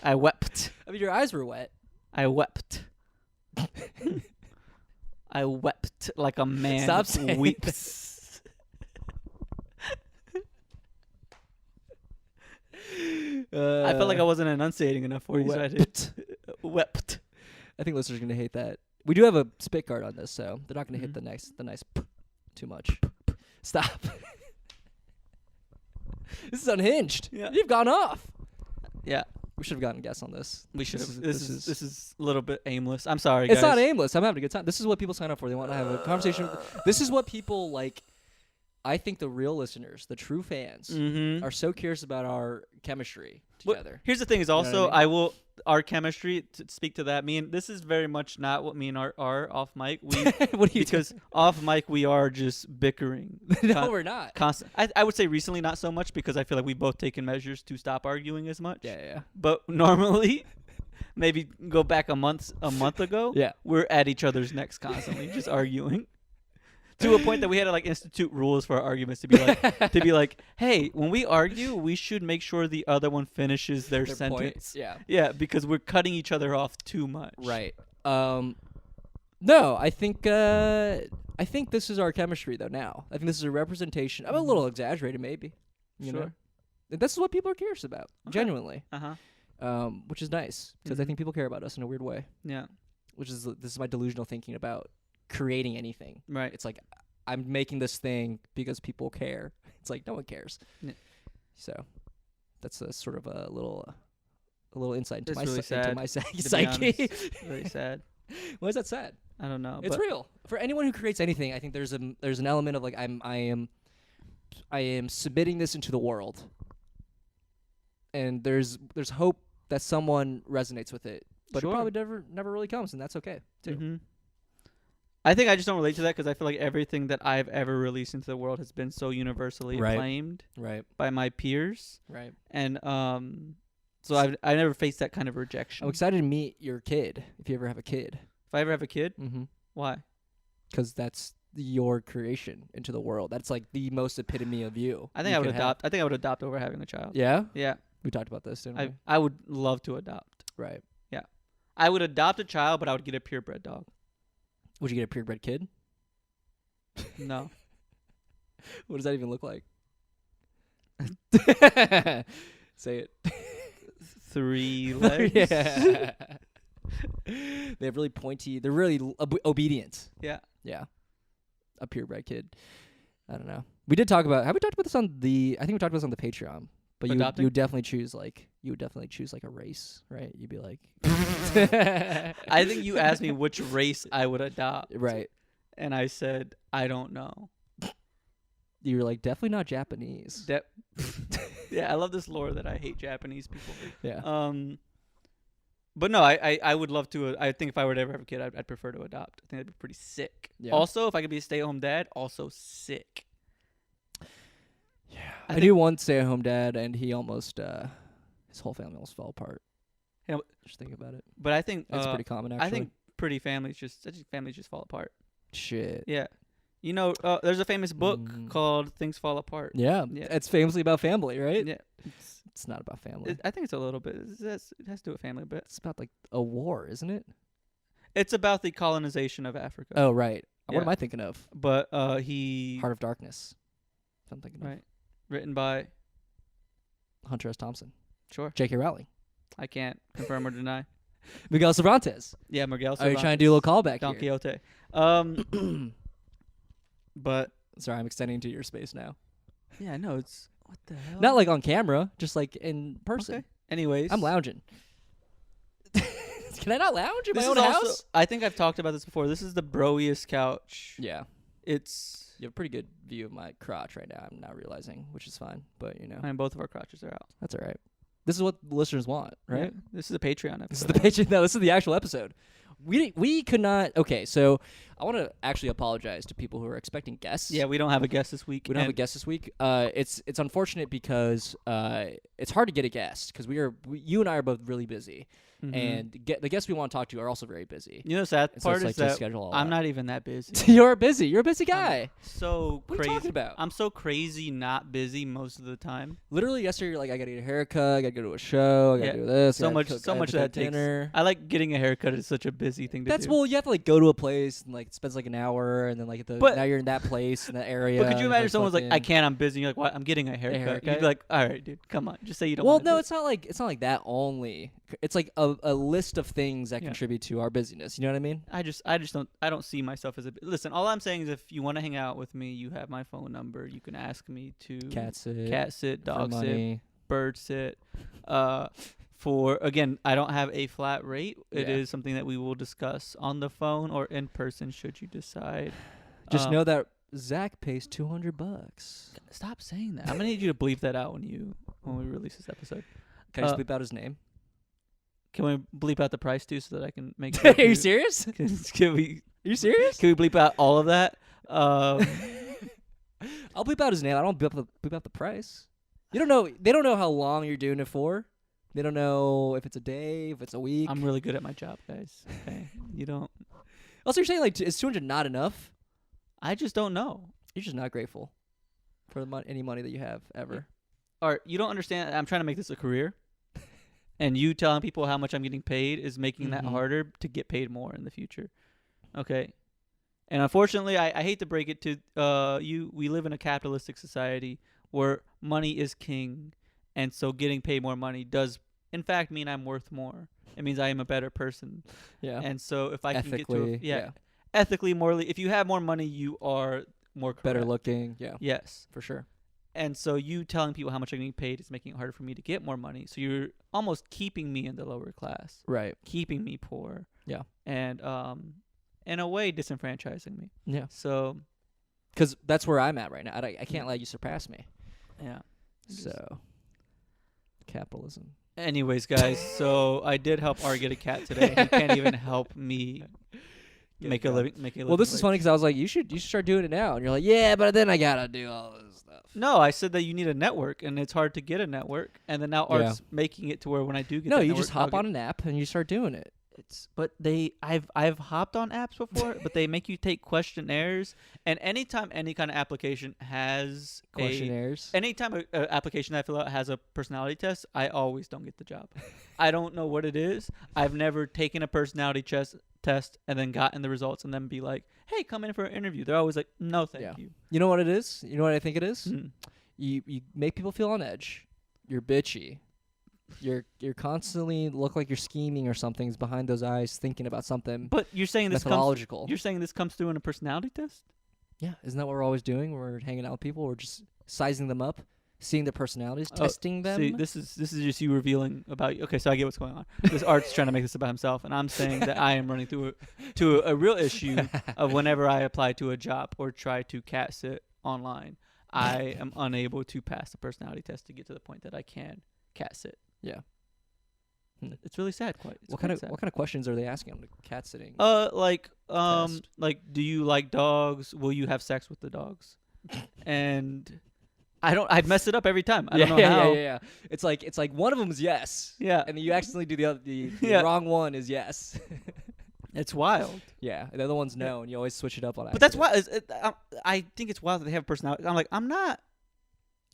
I wept. I mean, your eyes were wet. I wept. I wept like a man Stop saying weeps. I felt like I wasn't enunciating enough for you, so I did. Wept. I think listeners are gonna hate that. We do have a spit guard on this, so they're not gonna hit the nice too much. Stop. This is unhinged. Yeah. You've gone off. Yeah, We should have gotten guests on this. we should have. This This is a little bit aimless. I'm sorry, guys. It's not aimless. I'm having a good time. This is what people sign up for. They want to have a conversation. This is what people like. I think the real listeners, the true fans, Mm-hmm. are so curious about our chemistry But together. here's the thing: is know what also I mean? our chemistry to speak to that. This is very much not what me and Art are off mic. We What do you because off mic we are just bickering. no, we're not. Constant. I would say recently not so much because I feel like we've both taken measures to stop arguing as much. Yeah. But normally, maybe go back a month ago. Yeah. We're at each other's necks constantly, just arguing. To a point that we had to like institute rules for our arguments to be like, hey, when we argue, we should make sure the other one finishes their sentence. Points. Yeah. Yeah, because we're cutting each other off too much. Right. No, I think this is our chemistry though. Now, I think this is a representation. I'm a little exaggerated, maybe. You know, this is what people are curious about, genuinely. Which is nice because I think people care about us in a weird way. Yeah. This is my delusional thinking about creating anything. Right. It's like I'm making this thing because people care. It's like no one cares. Yeah. So that's a sort of a little insight into my psyche. Really sad. Why is that sad? I don't know. It's real. For anyone who creates anything, I think there's an element of like I am submitting this into the world. And there's hope that someone resonates with it. But it probably never really comes, and that's okay too. Mm-hmm. I think I just don't relate to that because I feel like everything that I've ever released into the world has been so universally acclaimed by my peers. Right. And so I never faced that kind of rejection. I'm excited to meet your kid if you ever have a kid. If I ever have a kid? Mm-hmm. Why? Because that's your creation into the world. That's like the most epitome of you. I think I would adopt. I think I would adopt over having a child. Yeah? Yeah. We talked about this, didn't we? I would love to adopt. Right. Yeah. I would adopt a child, but I would get a purebred dog. Would you get a purebred kid? No. What does that even look like? Say it. 3 legs. Yeah. They have really pointy. They're really obedient. Yeah. Yeah. A purebred kid. I don't know. We did talk about. Have we talked about this on the? I think we talked about this on the Patreon. But you would definitely choose like a race, right? You'd be like. I think you asked me which race I would adopt. Right. And I said I don't know. You were like definitely not Japanese. Yeah, I love this lore that I hate Japanese people. Yeah. But no, I would love to. I think if I were to ever have a kid, I'd prefer to adopt. I think that'd be pretty sick. Yeah. Also, if I could be a stay-at-home dad, also sick. Yeah. I knew one stay-at-home dad, and he almost, his whole family almost fell apart. Yeah, just think about it. But I think that's pretty common. Actually, I think families just fall apart. Shit. Yeah. You know, there's a famous book called Things Fall Apart. Yeah. It's famously about family, right? Yeah. It's not about family. I think it's a little bit. It has to do with family a bit. It's about like a war, isn't it? It's about the colonization of Africa. Oh, right. Yeah. What am I thinking of? But Heart of Darkness. I'm thinking of. Written by Hunter S. Thompson. Sure. J.K. Rowling. I can't confirm or deny. Miguel Cervantes. Yeah, Miguel Cervantes. Are you trying to do a little callback Don here? Quixote. But sorry, I'm extending to your space now. Yeah, I know. It's what the hell? Not like on camera, just like in person. Okay. Anyways, I'm lounging. Can I not lounge in my own house? I think I've talked about this before. This is the broiest couch. Yeah. You have a pretty good view of my crotch right now. I'm not realizing, which is fine. But, you know. I mean, both of our crotches are out. That's all right. This is what the listeners want, right? Yeah. This is a Patreon episode. This is the Patreon. No, this is the actual episode. We could not. Okay, so I want to actually apologize to people who are expecting guests. Yeah, we don't have a guest this week. We don't have a guest this week. It's unfortunate because it's hard to get a guest because you and I are both really busy. Mm-hmm. And the guests we want to talk to are also very busy. You know, the sad part is that I'm not even that busy. You're busy. You're a busy guy. So what crazy. What are you talking about? I'm so crazy not busy most of the time. Literally yesterday, you're like, I got to get a haircut. I got to go to a show. I got to do this. So much that dinner. Takes. I like getting a haircut. It's such a busy thing to do. Well, you have to like go to a place and like it spends like an hour and then like now you're in that place in that area. But could you imagine someone's like, I can't. I'm busy. And you're like, what? I'm getting a haircut. You'd be like, all right, dude, come on, just say you don't. Well, no, it's not like that only. It's like a list of things that contribute to our busyness. You know what I mean? I don't see myself as listen, all I'm saying is if you want to hang out with me, you have my phone number. You can ask me to cat sit, dog sit, bird sit. Again, I don't have a flat rate. It is something that we will discuss on the phone or in person should you decide. Just know that Zach pays $200. Stop saying that. I'm gonna need you to bleep that out when we release this episode. Can I just bleep out his name? Can we bleep out the price too, so that I can make? Are you serious? Can we? Are you serious? Can we bleep out all of that? I'll bleep out his name. I don't bleep out the price. You don't know. They don't know how long you're doing it for. They don't know if it's a day, if it's a week. I'm really good at my job, guys. Okay, you don't. Also, you're saying like is 200 not enough? I just don't know. You're just not grateful for any money that you have ever. Or you don't understand. I'm trying to make this a career. And you telling people how much I'm getting paid is making that harder to get paid more in the future. Okay. And unfortunately, I hate to break it to you. We live in a capitalistic society where money is king, and so getting paid more money does, in fact, mean I'm worth more. It means I am a better person. Yeah. And so if I can get to Ethically, ethically, morally, if you have more money, you are more correct. better looking. Yeah. Yes. For sure. And so you telling people how much I'm getting paid is making it harder for me to get more money. So you're almost keeping me in the lower class, Right. keeping me poor. Yeah. And in a way, disenfranchising me. Yeah. So, because that's where I'm at right now. I can't let you surpass me. yeah. So, capitalism. Anyways, guys, so I did help Art get a cat today. He can't even help me make a living. Well, this is funny because I was like, you should start doing it now, and you're like, yeah, but then I gotta do all this stuff. No, I said that you need a network, and it's hard to get a network. And then now Art's making it to where when I do get No, that you network, just hop on an app and you start doing it. I've hopped on apps before, but they make you take questionnaires. And anytime any kind of application has Questionnaires. anytime an application that I fill out has a personality test, I always don't get the job. I don't know what it is. I've never taken a personality test and then gotten the results and then be like, hey, come in for an interview. They're always like, no, thank you. You know what it is? You know what I think it is? Mm. You make people feel on edge. You're bitchy. You're constantly look like you're scheming or something's behind those eyes, thinking about something. But you're saying this methodological. You're saying this comes through in a personality test? Yeah, isn't that what we're always doing? We're hanging out with people. We're just sizing them up, seeing their personalities, testing them. See, this is just you revealing about you. Okay, so I get what's going on. This Art's trying to make this about himself, and I'm saying that I am running through a real issue of whenever I apply to a job or try to cat sit online, I am unable to pass the personality test to get to the point that I can cat sit. Yeah. It's really sad. What kind of questions are they asking on the cat sitting? Like test? like, do you like dogs? Will you have sex with the dogs? And I'd mess it up every time. I don't know how. Yeah. It's like one of them is yes. Yeah. And then you accidentally do the other. The wrong one is yes. It's wild. Yeah. The other one's no, and you always switch it up on. But that's why I think it's wild that they have a personality. I'm like, I'm not.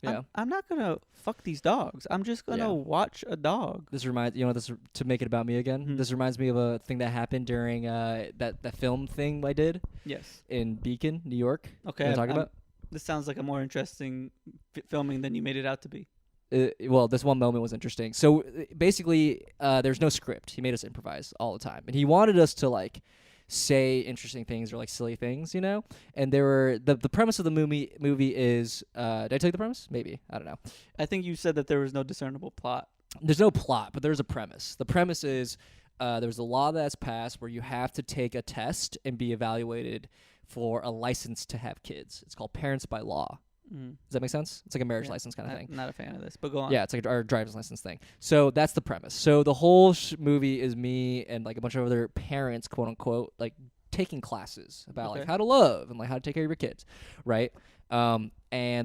Yeah. I'm not gonna fuck these dogs. I'm just gonna watch a dog. This reminds this to make it about me again. Mm-hmm. This reminds me of a thing that happened during that film thing I did. Yes. In Beacon, New York. Okay. You know what I'm talking about? This sounds like a more interesting filming than you made it out to be. Well, this one moment was interesting. So basically, there's no script. He made us improvise all the time, and he wanted us to like say interesting things or like silly things, And there were the premise of the movie is. Did I tell you the premise? Maybe, I don't know. I think you said that there was no discernible plot. There's no plot, but there's a premise. The premise is there's a law that's passed where you have to take a test and be evaluated for a license to have kids. It's called Parents by Law. Does that make sense? It's like a marriage license kind of thing. Not a fan of this, but go on. Yeah, it's like our driver's license thing. So that's the premise. So the whole movie is me and like a bunch of other parents, quote unquote, like taking classes about like how to love and like how to take care of your kids, right? And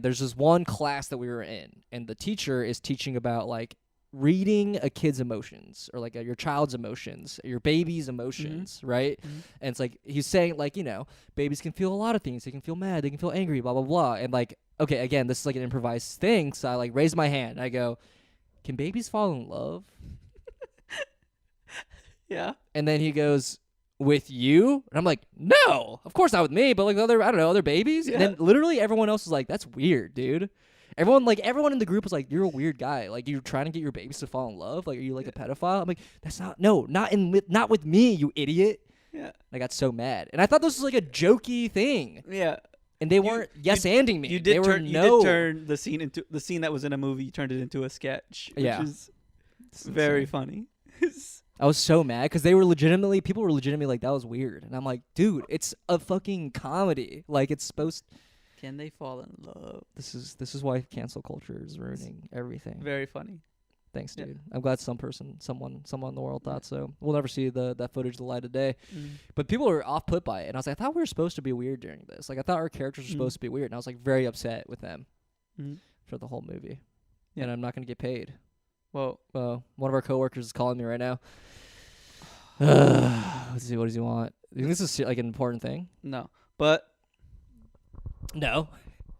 there's this one class that we were in, and the teacher is teaching about like reading a kid's emotions or like your child's emotions, your baby's emotions, right? Mm-hmm. And it's like he's saying like, babies can feel a lot of things. They can feel mad, they can feel angry, blah blah blah. And like, okay, again, this is like an improvised thing, so I like raise my hand. I go, "Can babies fall in love?" Yeah. And then he goes, "With you?" And I'm like, "No, of course not with me, but like other babies." Yeah. And then literally everyone else is like, "That's weird, dude." Everyone in the group was like, "You're a weird guy. Like, you're trying to get your babies to fall in love. Like, are you like a pedophile?" I'm like, not with me, you idiot. Yeah. And I got so mad, and I thought this was like a jokey thing. Yeah. And they weren't yes-anding me. You did turn the scene that was in a movie. You turned it into a sketch, which is very funny. I was so mad because people were legitimately like, that was weird, and I'm like, dude, it's a fucking comedy. Like, it's supposed. Can they fall in love? This is why cancel culture is ruining everything. Very funny. Thanks, dude. Yeah. I'm glad someone in the world thought so. We'll never see that footage the light of day. Mm. But people were off put by it, and I was like, I thought we were supposed to be weird during this. Like, I thought our characters were supposed to be weird, and I was like very upset with them for the whole movie. Yeah. And I'm not gonna get paid. Well, one of our coworkers is calling me right now. What does he want? You think this is like an important thing? No, but. No.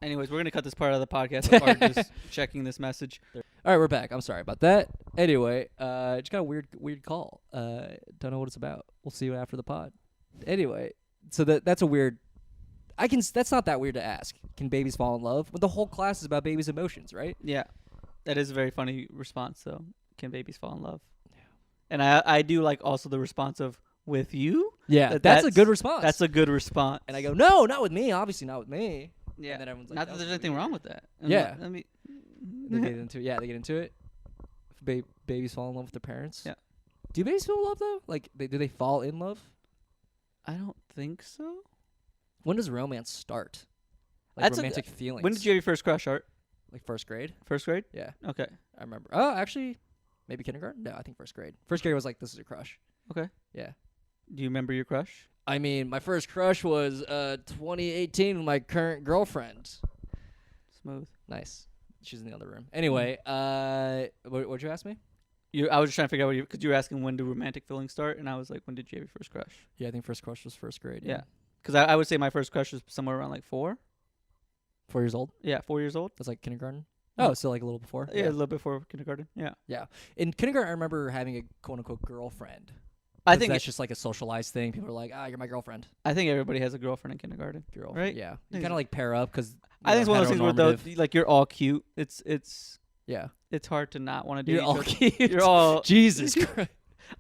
Anyways, we're going to cut this part of the podcast with Art just checking this message. All right, we're back. I'm sorry about that. Anyway, just got a weird call. Don't know what it's about. We'll see you after the pod. Anyway, so that's a weird. That's not that weird to ask. Can babies fall in love? But the whole class is about babies' emotions, right? Yeah, that is a very funny response. Though, can babies fall in love? Yeah. And I do like also the response of with you. Yeah, that's a good response. That's a good response. And I go, no, not with me. Obviously, not with me. Yeah. And then everyone's like, not that there's anything wrong with that. Yeah. Let me. They get into it. Yeah, they get into it. Babies fall in love with their parents. Yeah. Do babies fall in love though? Like, do they fall in love? I don't think so. When does romance start? Like That's romantic feelings. When did you have your first crush, Art? Like first grade? First grade? Yeah. Okay. I remember. Oh, actually, maybe kindergarten? No, I think first grade. First grade was like, this is your crush. Okay. Yeah. Do you remember your crush? I mean, my first crush was 2018 with my current girlfriend. Smooth. Nice. She's in the other room. Anyway, what'd you ask me? I was just trying to figure out because you were asking when do romantic feelings start, and I was like, when did you have your first crush? Yeah, I think first crush was first grade. Yeah. Because I would say my first crush was somewhere around like 4. 4 years old? Yeah, 4 years old. That's like kindergarten? Oh, so like a little before? Yeah, a little before kindergarten. Yeah. Yeah. In kindergarten, I remember having a quote-unquote girlfriend. I think that's just like a socialized thing. People are like, you're my girlfriend. I think everybody has a girlfriend in kindergarten. Girl, right? Yeah. You kind of like pair up because I think it's one of those things where like you're all cute. It's hard to not want to do. You're all cute. You're all Jesus Christ.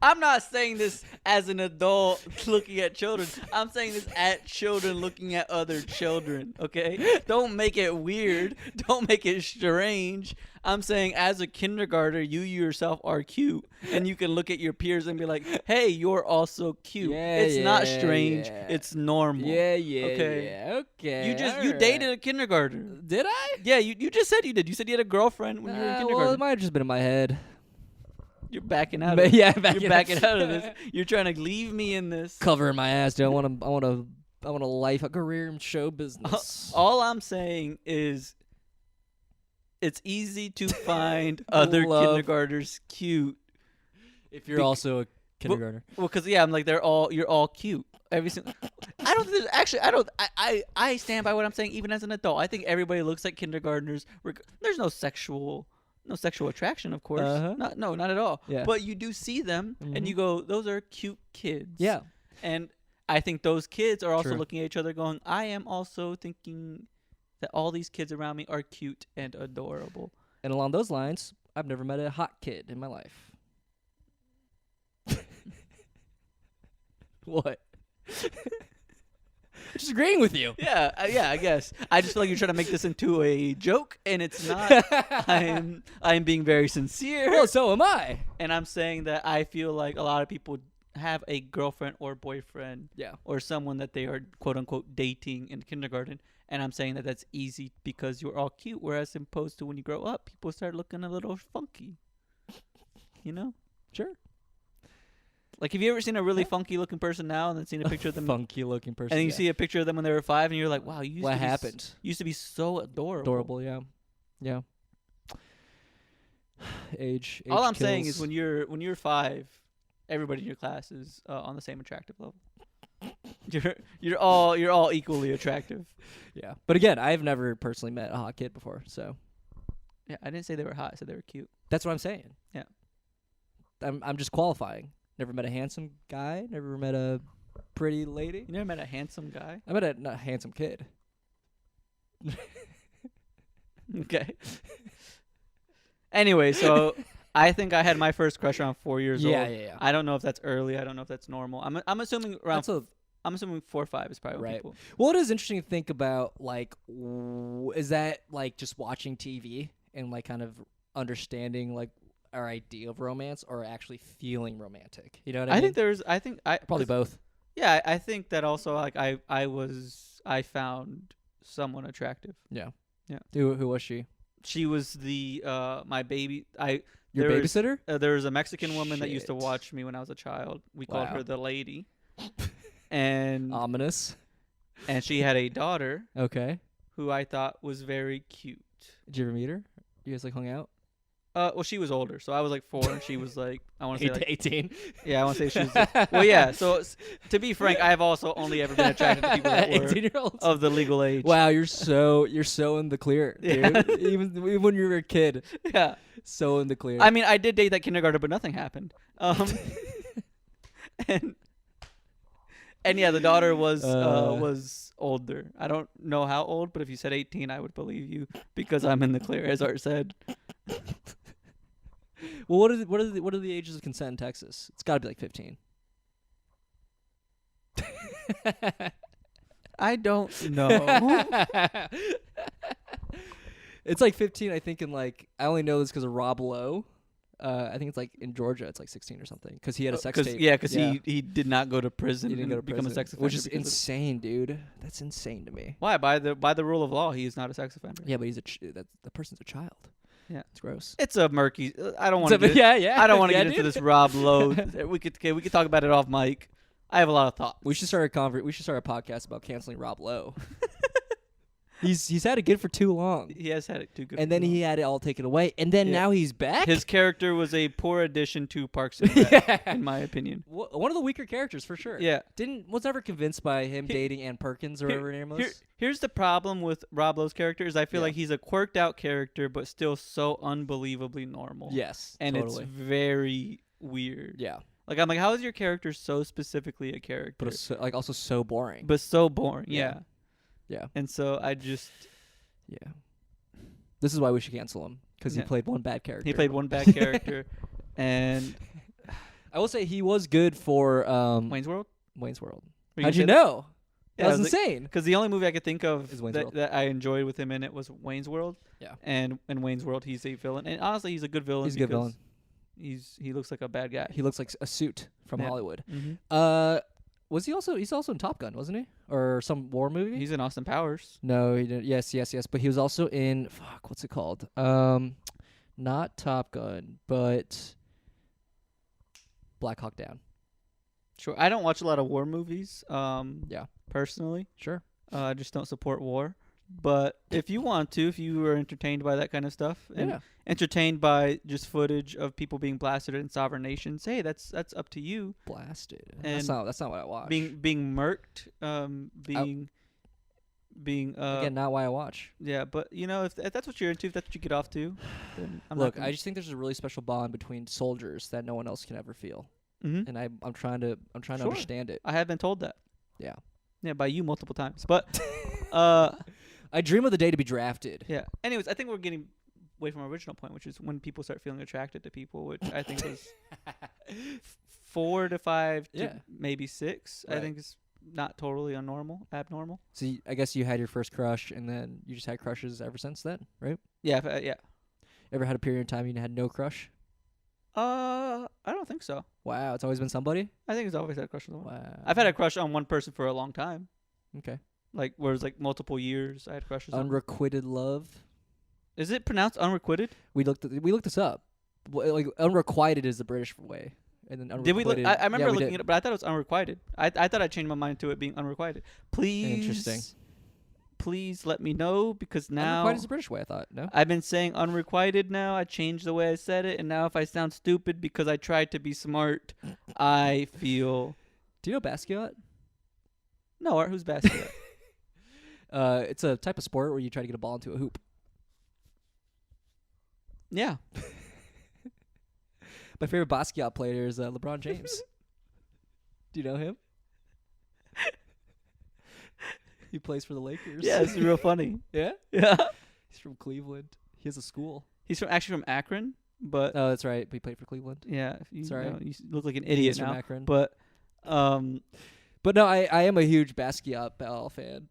I'm not saying this as an adult looking at children. I'm saying this at children looking at other children, okay? Don't make it weird. Don't make it strange. I'm saying as a kindergartner, you yourself are cute. And you can look at your peers and be like, hey, you're also cute. It's not strange. It's normal. Okay. You dated a kindergartner. Did I? Yeah, you just said you did. You said you had a girlfriend when you were in kindergarten. Well, it might have just been in my head. You're backing out of it. Yeah, You're backing out of this. You're trying to leave me in this. Covering my ass, dude. I want a career in show business. All I'm saying is it's easy to find other kindergartners cute. If you're also a kindergartner. Well, because I'm like you're all cute. Every single. I don't think there's actually. I stand by what I'm saying. Even as an adult, I think everybody looks like kindergartners. There's no sexual attraction, of course. Not at all. Yeah. But you do see them, and you go, those are cute kids. Yeah. And I think those kids are also looking at each other going, I am also thinking that all these kids around me are cute and adorable. And along those lines, I've never met a hot kid in my life. What? Just agreeing with you. Yeah, I guess. I just feel like you're trying to make this into a joke, and it's not. I'm being very sincere. Well, so am I. And I'm saying that I feel like a lot of people have a girlfriend or boyfriend, or someone that they are quote unquote dating in kindergarten. And I'm saying that that's easy because you're all cute, whereas opposed to when you grow up, people start looking a little funky. You know? Sure. Like, have you ever seen a really funky-looking person now and then seen a picture of them? Funky-looking person. And then you see a picture of them when they were 5, and you're like, wow, what happened? Used to be so adorable. Adorable, yeah. Yeah. Age all I'm kills. saying is when you're 5, everybody in your class is on the same attractive level. You're all equally attractive. Yeah. But again, I've never personally met a hot kid before, so. Yeah, I didn't say they were hot. I said they were cute. That's what I'm saying. Yeah. I'm just qualifying. Never met a handsome guy. Never met a pretty lady. You never met a handsome guy? I met a not handsome kid. Okay. Anyway, so I think I had my first crush around 4 years old. Yeah. I don't know if that's early. I don't know if that's normal. I'm assuming around. I'm assuming 4 or 5 is probably what people. Well, it is interesting to think about. Like, is that like just watching TV and like kind of understanding like our idea of romance, or actually feeling romantic? You know what I mean? I think probably both. Yeah, I think that also like I found someone attractive. Yeah. Yeah. Who was she? She was the my baby. Your babysitter? There was a Mexican woman that used to watch me when I was a child. We called her the lady. And ominous. And she had a daughter. Okay. Who I thought was very cute. Did you ever meet her? You guys like hung out? Well, she was older, so I was like 4, and she was like, I want to say like 18. Yeah, I want to say she was. Well, yeah. So to be frank, I've also only ever been attracted to people that were 18-year-olds of the legal age. Wow, you're so in the clear, dude. Yeah. even when you were a kid. Yeah. So in the clear. I mean, I did date that kindergarten, but nothing happened. And yeah, the daughter was older. I don't know how old, but if you said 18, I would believe you because I'm in the clear, as Art said. Well, what are the ages of consent in Texas? It's got to be like 15. I don't know. It's like 15, I think. In like, I only know this because of Rob Lowe. I think it's like in Georgia, it's like 16 or something because he had a sex tape. Yeah, because he did not go to prison. He didn't go to become prison, a sex offender, which is insane, dude. That's insane to me. Why? By the rule of law, he is not a sex offender. Yeah, but the person's a child. Yeah, it's gross. It's a murky. I don't want to. Yeah. I don't want to get into this Rob Lowe. We could talk about it off mic. I have a lot of thoughts. We should start a podcast about canceling Rob Lowe. He's had it good for too long. He has had it too good. And then he had it all taken away. And then now he's back. His character was a poor addition to Parks and Rec, in my opinion. One of the weaker characters for sure. Yeah. Was never convinced by him dating Ann Perkins or whatever her name was. Here's the problem with Rob Lowe's character is I feel like he's a quirked out character, but still so unbelievably normal. Yes, and totally. It's very weird. Yeah. Like I'm like, how is your character so specifically a character, but it's also so boring? But so boring. Yeah. And so I just. Yeah. This is why we should cancel him because he played one bad character. He played one bad character, and I will say he was good for Wayne's World. Wayne's World. How'd you know? Yeah, that was insane. Because the only movie I could think of that I enjoyed with him in it was Wayne's World. Yeah. And in Wayne's World, he's a villain, and honestly, he's a good villain. He's a good villain. He looks like a bad guy. He looks like a suit from Hollywood. Mm-hmm. Was he also? He's also in Top Gun, wasn't he? Or some war movie? He's in Austin Powers. No, he didn't. Yes. But he was also in what's it called? Not Top Gun, but Black Hawk Down. Sure. I don't watch a lot of war movies. Personally. Sure. I just don't support war. But if you want to, if you are entertained by that kind of stuff, and entertained by just footage of people being blasted in sovereign nations, hey, that's up to you. Blasted. And that's not what I watch. Being murked, again, not why I watch. Yeah, but if that's what you're into, if that's what you get off to, then I just think there's a really special bond between soldiers that no one else can ever feel, and I'm trying to understand it. I have been told that. Yeah, by you multiple times, but I dream of the day to be drafted. Yeah. Anyways, I think we're getting away from our original point, which is when people start feeling attracted to people, which I think was 4 to 5 to maybe 6. Right. I think is not totally abnormal. So I guess you had your first crush, and then you just had crushes ever since then, right? Yeah. Ever had a period of time you had no crush? I don't think so. Wow, it's always been somebody? I think it's always had a crush on someone. Wow. I've had a crush on one person for a long time. Okay. Like, whereas like multiple years, I had crushes on. Unrequited love. Is it pronounced unrequited? We looked this up. Like unrequited is the British way, and then unrequited. Did we look? I remember looking it up, but I thought it was unrequited. I thought I changed my mind to it being unrequited. Please. Interesting. Please let me know because now unrequited is the British way. I thought no. I've been saying unrequited now. I changed the way I said it, and now if I sound stupid because I tried to be smart, I feel. Do you know Basquiat? No, Art. Who's Basquiat? It's a type of sport where you try to get a ball into a hoop. Yeah. My favorite Basquiat player is LeBron James. Do you know him? He plays for the Lakers. Yeah, it's real funny. Yeah? Yeah. He's from Cleveland. He has a school. He's actually from Akron, but oh, that's right. But he played for Cleveland. Yeah. Sorry, you look like an idiot now. From Akron. But no, I am a huge Basquiat fan.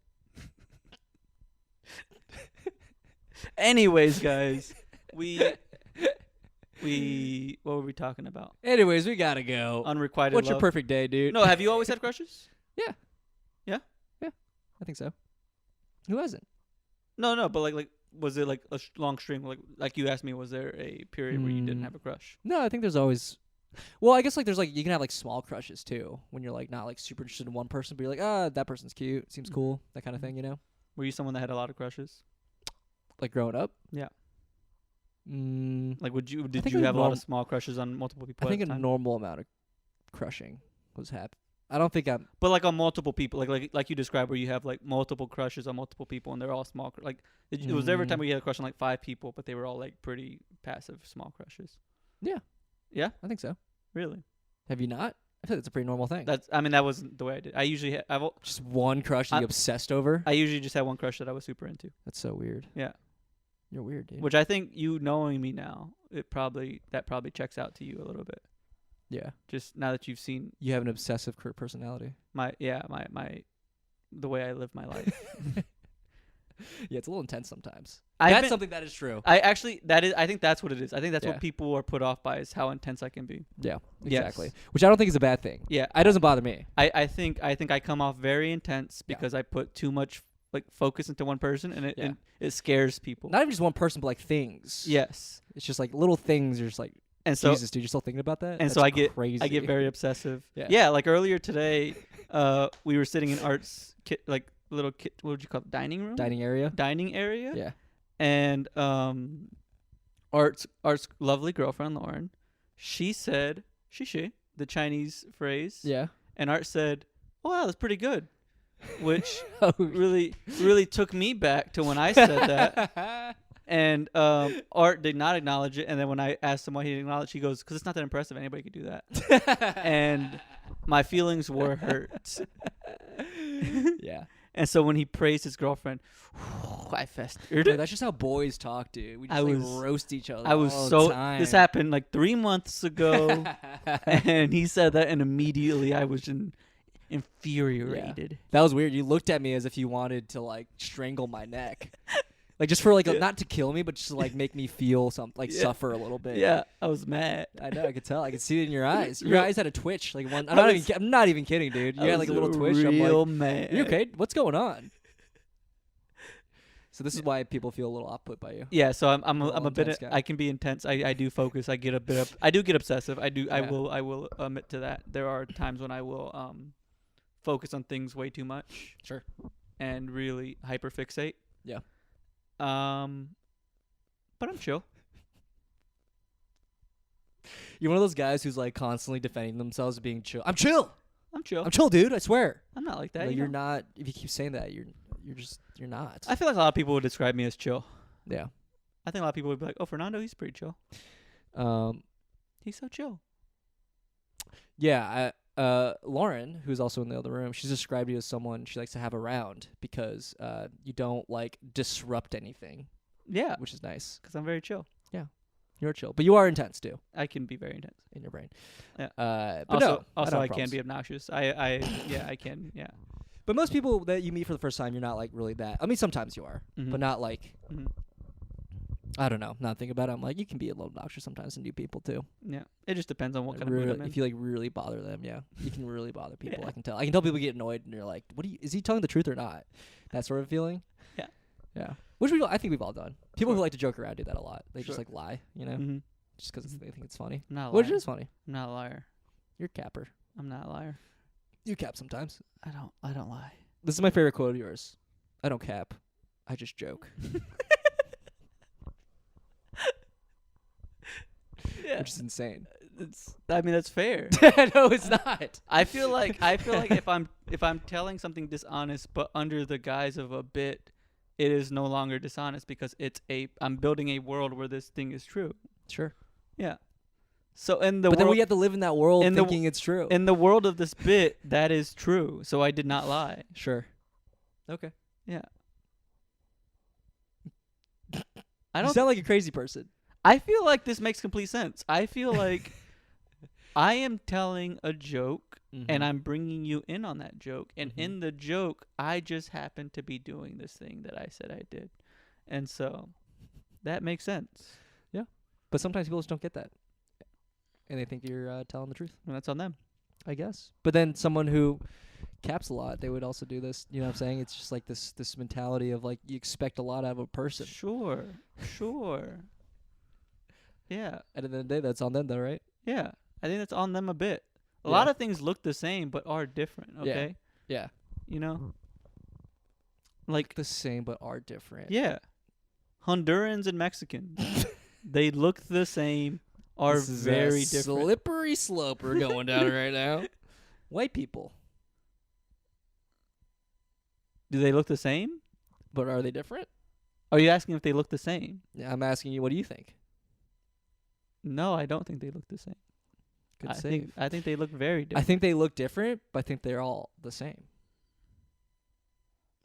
Anyways, guys, what were we talking about? Anyways, we gotta go. Unrequited What's love. your perfect day, dude? No, have you always had crushes? Yeah. Yeah? Yeah. I think so. Who hasn't? No, but like was it like a long string? Like you asked me, was there a period where you didn't have a crush? No, I think there's always. Well, I guess like there's like you can have like small crushes too when you're like not like super interested in one person, but you're like, that person's cute, seems cool, that kind of thing, you know? Were you someone that had a lot of crushes? Like growing up? Yeah. Like did you have a lot of small crushes on multiple people? I think a normal amount of crushing was happening. I don't think I'm. But like on multiple people, like you described, where you have like multiple crushes on multiple people, and they're all small. Like it was every time where you had a crush on like 5 people, but they were all like pretty passive, small crushes. Yeah. Yeah, I think so. Really? Have you not? think it's a pretty normal thing. That wasn't the way I did. I usually Just one crush that you obsessed over. I usually just had one crush that I was super into. That's so weird. Yeah. You're weird, dude. Which I think you knowing me now, that probably checks out to you a little bit. Yeah. Just now that you've seen You have an obsessive personality. the way I live my life. Yeah, it's a little intense sometimes. I've That's been- something that is true. I think that's what it is. I think that's Yeah. what people are put off by, is how intense I can be. Yeah, Yes. exactly. Which I don't think is a bad thing. Yeah. It doesn't bother me. I think I come off very intense Yeah. because I put too much focus into one person, and Yeah. it scares people. Not even just one person, but like things. Yes. It's just like little things. You're just like, And so Jesus, dude, you're still thinking about that? and so That's I get very obsessive. Yeah. Yeah, like earlier today, we were sitting in Art's what would you call it? Dining room? dining area. Dining area. Yeah. And Art's lovely girlfriend Lauren, she said she the Chinese phrase. Yeah. And Art said, "Oh wow, that's pretty good," which Oh, really took me back to when I said that. And Art did not acknowledge it. And then when I asked him why he didn't acknowledge, he goes, "Because it's not that impressive. Anybody could do that." And my feelings were hurt. Yeah. And so when he praised his girlfriend, I festered. Dude, that's just how boys talk, dude. We just roast each other. I was all the time. This happened like 3 months ago, and he said that, and immediately I was infuriated. Yeah. That was weird. You looked at me as if you wanted to like strangle my neck. Like just for like not to kill me, but just to like make me feel something, suffer a little bit. Yeah, I was mad. I know. I could tell. I could see it in your eyes. Your Real- eyes had a twitch. Like one. I I'm not even kidding, dude. You I had like a was little twitch. I'm real like, mad. you okay? What's going on? So this is why people feel a little off-put by you. Yeah, so I'm little a bit. intense guy. I can be intense. I do focus. I get a bit. I do get obsessive. I Yeah. will admit to that. There are times when I will focus on things way too much. Sure. And really hyperfixate. Yeah. But I'm chill. You're one of those guys who's like constantly defending themselves as being chill. I'm chill. I'm chill. I'm chill, dude. I swear. I'm not like that. No, you you're know? not. If you keep saying that, you're not. I feel like a lot of people would describe me as chill. Yeah. I think a lot of people would be like, "Oh, Fernando, he's pretty chill. He's so chill." Yeah. Lauren, who's also in the other room, she's described you as someone she likes to have around because you don't like disrupt anything. Yeah, Which is nice. because I'm very chill. You're chill, but you are intense too I can be very intense. in your brain. Yeah. But no, Also, I don't have can be problems. obnoxious. I can. Yeah. But most people that you meet for the first time, you're not like really that. I mean, sometimes you are, Mhm. but not like. Mhm. I don't know. Not thinking about it, I'm like, you can be a little obnoxious sometimes to new people too. Yeah. It just depends on what Like kind of mood I'm really, in. if you like really bother them, yeah, you can really bother people. Yeah. I can tell. I can tell people get annoyed, and you're like, is he telling the truth or not? That sort of feeling. Yeah. Yeah. Which I think we've all done. People who like to joke around do that a lot. They just Sure. like lie, you know, Mhm. just because they think it's funny. I'm not a Which liar. is funny. I'm not a liar. You're a capper. I'm not a liar. You cap sometimes. I don't lie. This is my favorite quote of yours. I don't cap. I just joke. Yeah. Which is insane. That's fair. No, it's not. I feel like if I'm telling something dishonest but under the guise of a bit, it is no longer dishonest because I'm building a world where this thing is true. Sure. Yeah. So in the But then world we have to live in that world in the thinking it's true. in the world of this bit, that is true. So I did not lie. Sure. Okay. Yeah. You I don't sound like a crazy person. I feel like this makes complete sense. I feel like I am telling a joke and I'm bringing you in on that joke. And Mhm. in the joke, I just happen to be doing this thing that I said I did. And so that makes sense. But sometimes people just don't get that. And they think you're telling the truth, And that's on them. I guess. But then someone who caps a lot, they would also do this. You know what I'm saying? It's just like this mentality of like you expect a lot out of a person. Sure. Yeah. At the end of the day, that's on them though, right? Yeah. I think that's on them a bit. A Yeah. lot of things look the same but are different, okay? Yeah. You know? Like The same but are different. yeah. Hondurans and Mexicans. They look the same, are This is very a different. slippery slope we're going down right now. White people. Do they look the same? But are they different? Are you asking if they look the same? Yeah, I'm asking you, what do you think? No, I don't think they look the same. Good save. I think they look very different. I think they look different, but I think they're all the same.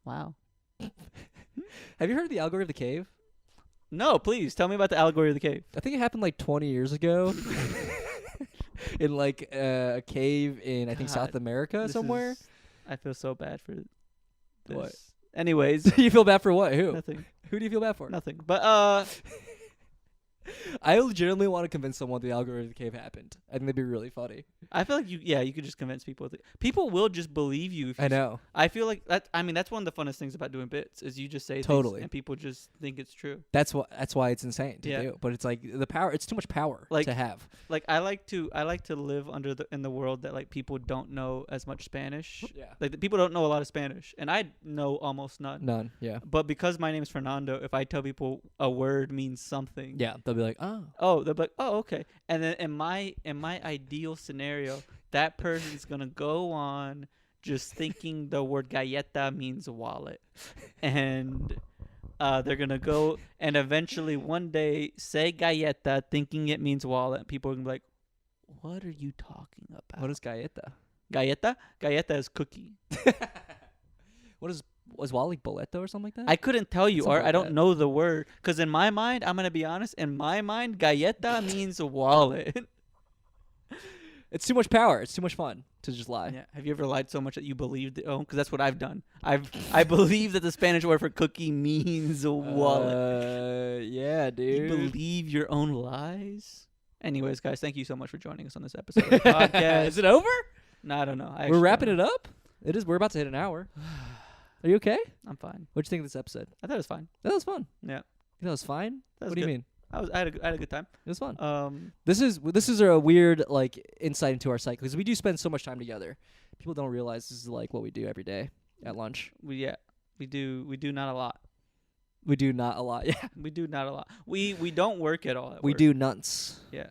Wow. Have you heard of the Allegory of the Cave? No, please tell me about the Allegory of the Cave. I think it happened like 20 years ago. In like a cave in I think God, South America somewhere. I feel so bad for this. What? Anyways, You feel bad for what? Who? nothing. Who do you feel bad for? Nothing. But I legitimately want to convince someone the Allegory of the Cave happened. I think that'd be really funny. I feel like you could just convince people. People will just believe you. If you I know. I feel like that. I mean, that's one of the funnest things about doing bits is you just say Totally. things and people just think it's true. That's why it's insane to Yeah. do. But it's like the power. It's too much power Like- to have. Like I like to live in the world that like people don't know as much Spanish. Yeah. Like the people don't know a lot of Spanish, and I know almost none. None. Yeah. But because my name is Fernando, if I tell people a word means something, Yeah. They'll be like, oh. they'll be like, oh, okay. And then in my ideal scenario, that person's gonna go on just thinking the word galleta means wallet, and they're gonna go and eventually one day say galleta thinking it means wallet. And people are gonna be like, what are you talking about? What is galleta? Galleta? Galleta is cookie. Was Wally Boleto or something like that? I couldn't tell you, Something Art. like I don't that. know the word. Because in my mind, I'm going to be honest, in my mind, galleta means wallet. It's too much power. It's too much fun to just lie. Yeah. Have you ever lied so much that you believed it? Oh, because that's what I've done. I believe that the Spanish word for cookie means a wallet. Yeah, You dude. believe your own lies? Anyways, guys, thank you so much for joining us on this episode of the podcast. Is it over? No, I don't know. We're wrapping it up? It is. We're about to hit an hour. Are you okay? I'm fine. What'd you think of this episode? I thought it was fine. That was fun. Yeah. You thought it was fine? That was What do you good. mean? I had a good time. It was fun. This This is a weird like insight into our cycle because we do spend so much time together. People don't realize this is like what we do every day at lunch. we do not a lot. We do not a lot. Yeah. We do not a lot. We don't work at all. At We work. do nunts. Yeah.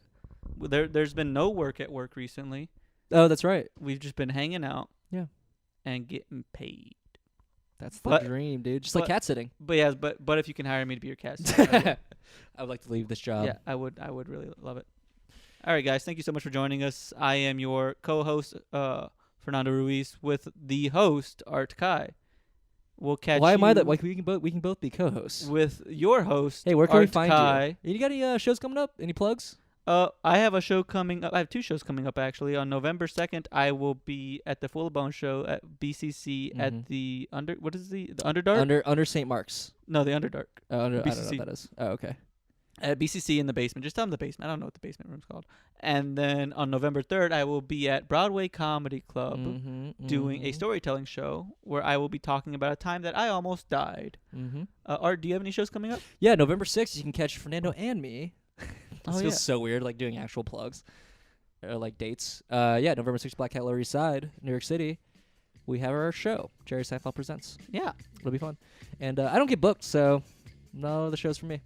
There's been no work at work recently. Oh, that's right. We've just been hanging out. Yeah. And getting paid. That's the But- dream, dude. Just like cat sitting. But yeah, but if you can hire me to be your cat sitter, I would like to leave this job. yeah, I would really love it. All right, guys, thank you so much for joining us. I am your co-host, Fernando Ruiz, with the host Art Kai. We'll catch Why you am I that? Like we can both be co-hosts. with your host. Hey, where can Art we find Kai. you? You got any shows coming up? Any plugs? I have a show coming up. I have two shows coming up actually. On November 2nd, I will be at the Full Bone show at BCC at the what is the Underdark? Under St. Mark's. No, the Underdark. I don't know BCC. what that is. Oh, okay. At BCC in the basement. Just tell them the basement. I don't know what the basement room's called. And then on November 3rd, I will be at Broadway Comedy Club doing a storytelling show where I will be talking about a time that I almost died. Art, do you have any shows coming up? Yeah, November 6th, you can catch Fernando and me. This Oh, feels yeah. so weird, like doing actual plugs. Or like dates. Yeah, November 6th, Black Cat Lower East Side, New York City. We have our show, Jerry Seinfeld Presents. Yeah. It'll be fun. And I don't get booked, so no other shows for me.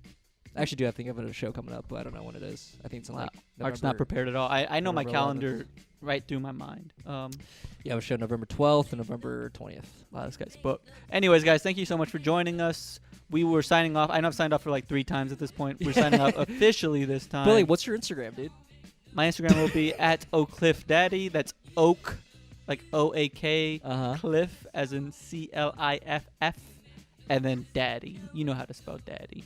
I actually do have to think of a show coming up, but I don't know when it is. I think it's in Wow. like Art's not November. prepared at all. I know my November 11th. calendar right through my mind. Yeah, I have a show November 12th and November 20th. Wow, this guy's booked. Anyways, guys, thank you so much for joining us. We were signing off. I know I've signed off for like 3 times at this point. We're signing off officially this time. Billy, what's your Instagram, dude? My Instagram will be at OakCliffDaddy. That's Oak, like O-A-K, Cliff, as in C-L-I-F-F, and then Daddy. You know how to spell Daddy.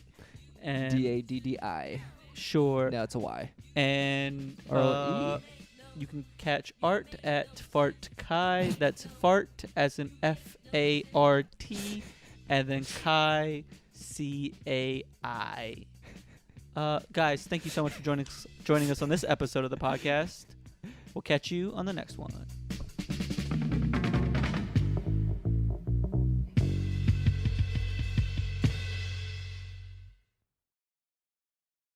And D-A-D-D-I. Sure. No, it's a Y. And Or you can catch Art at Fart Kai. That's Fart as in F-A-R-T, and then Kai, C-A-I. Guys, thank you so much for joining us on this episode of the podcast. We'll catch you on the next one.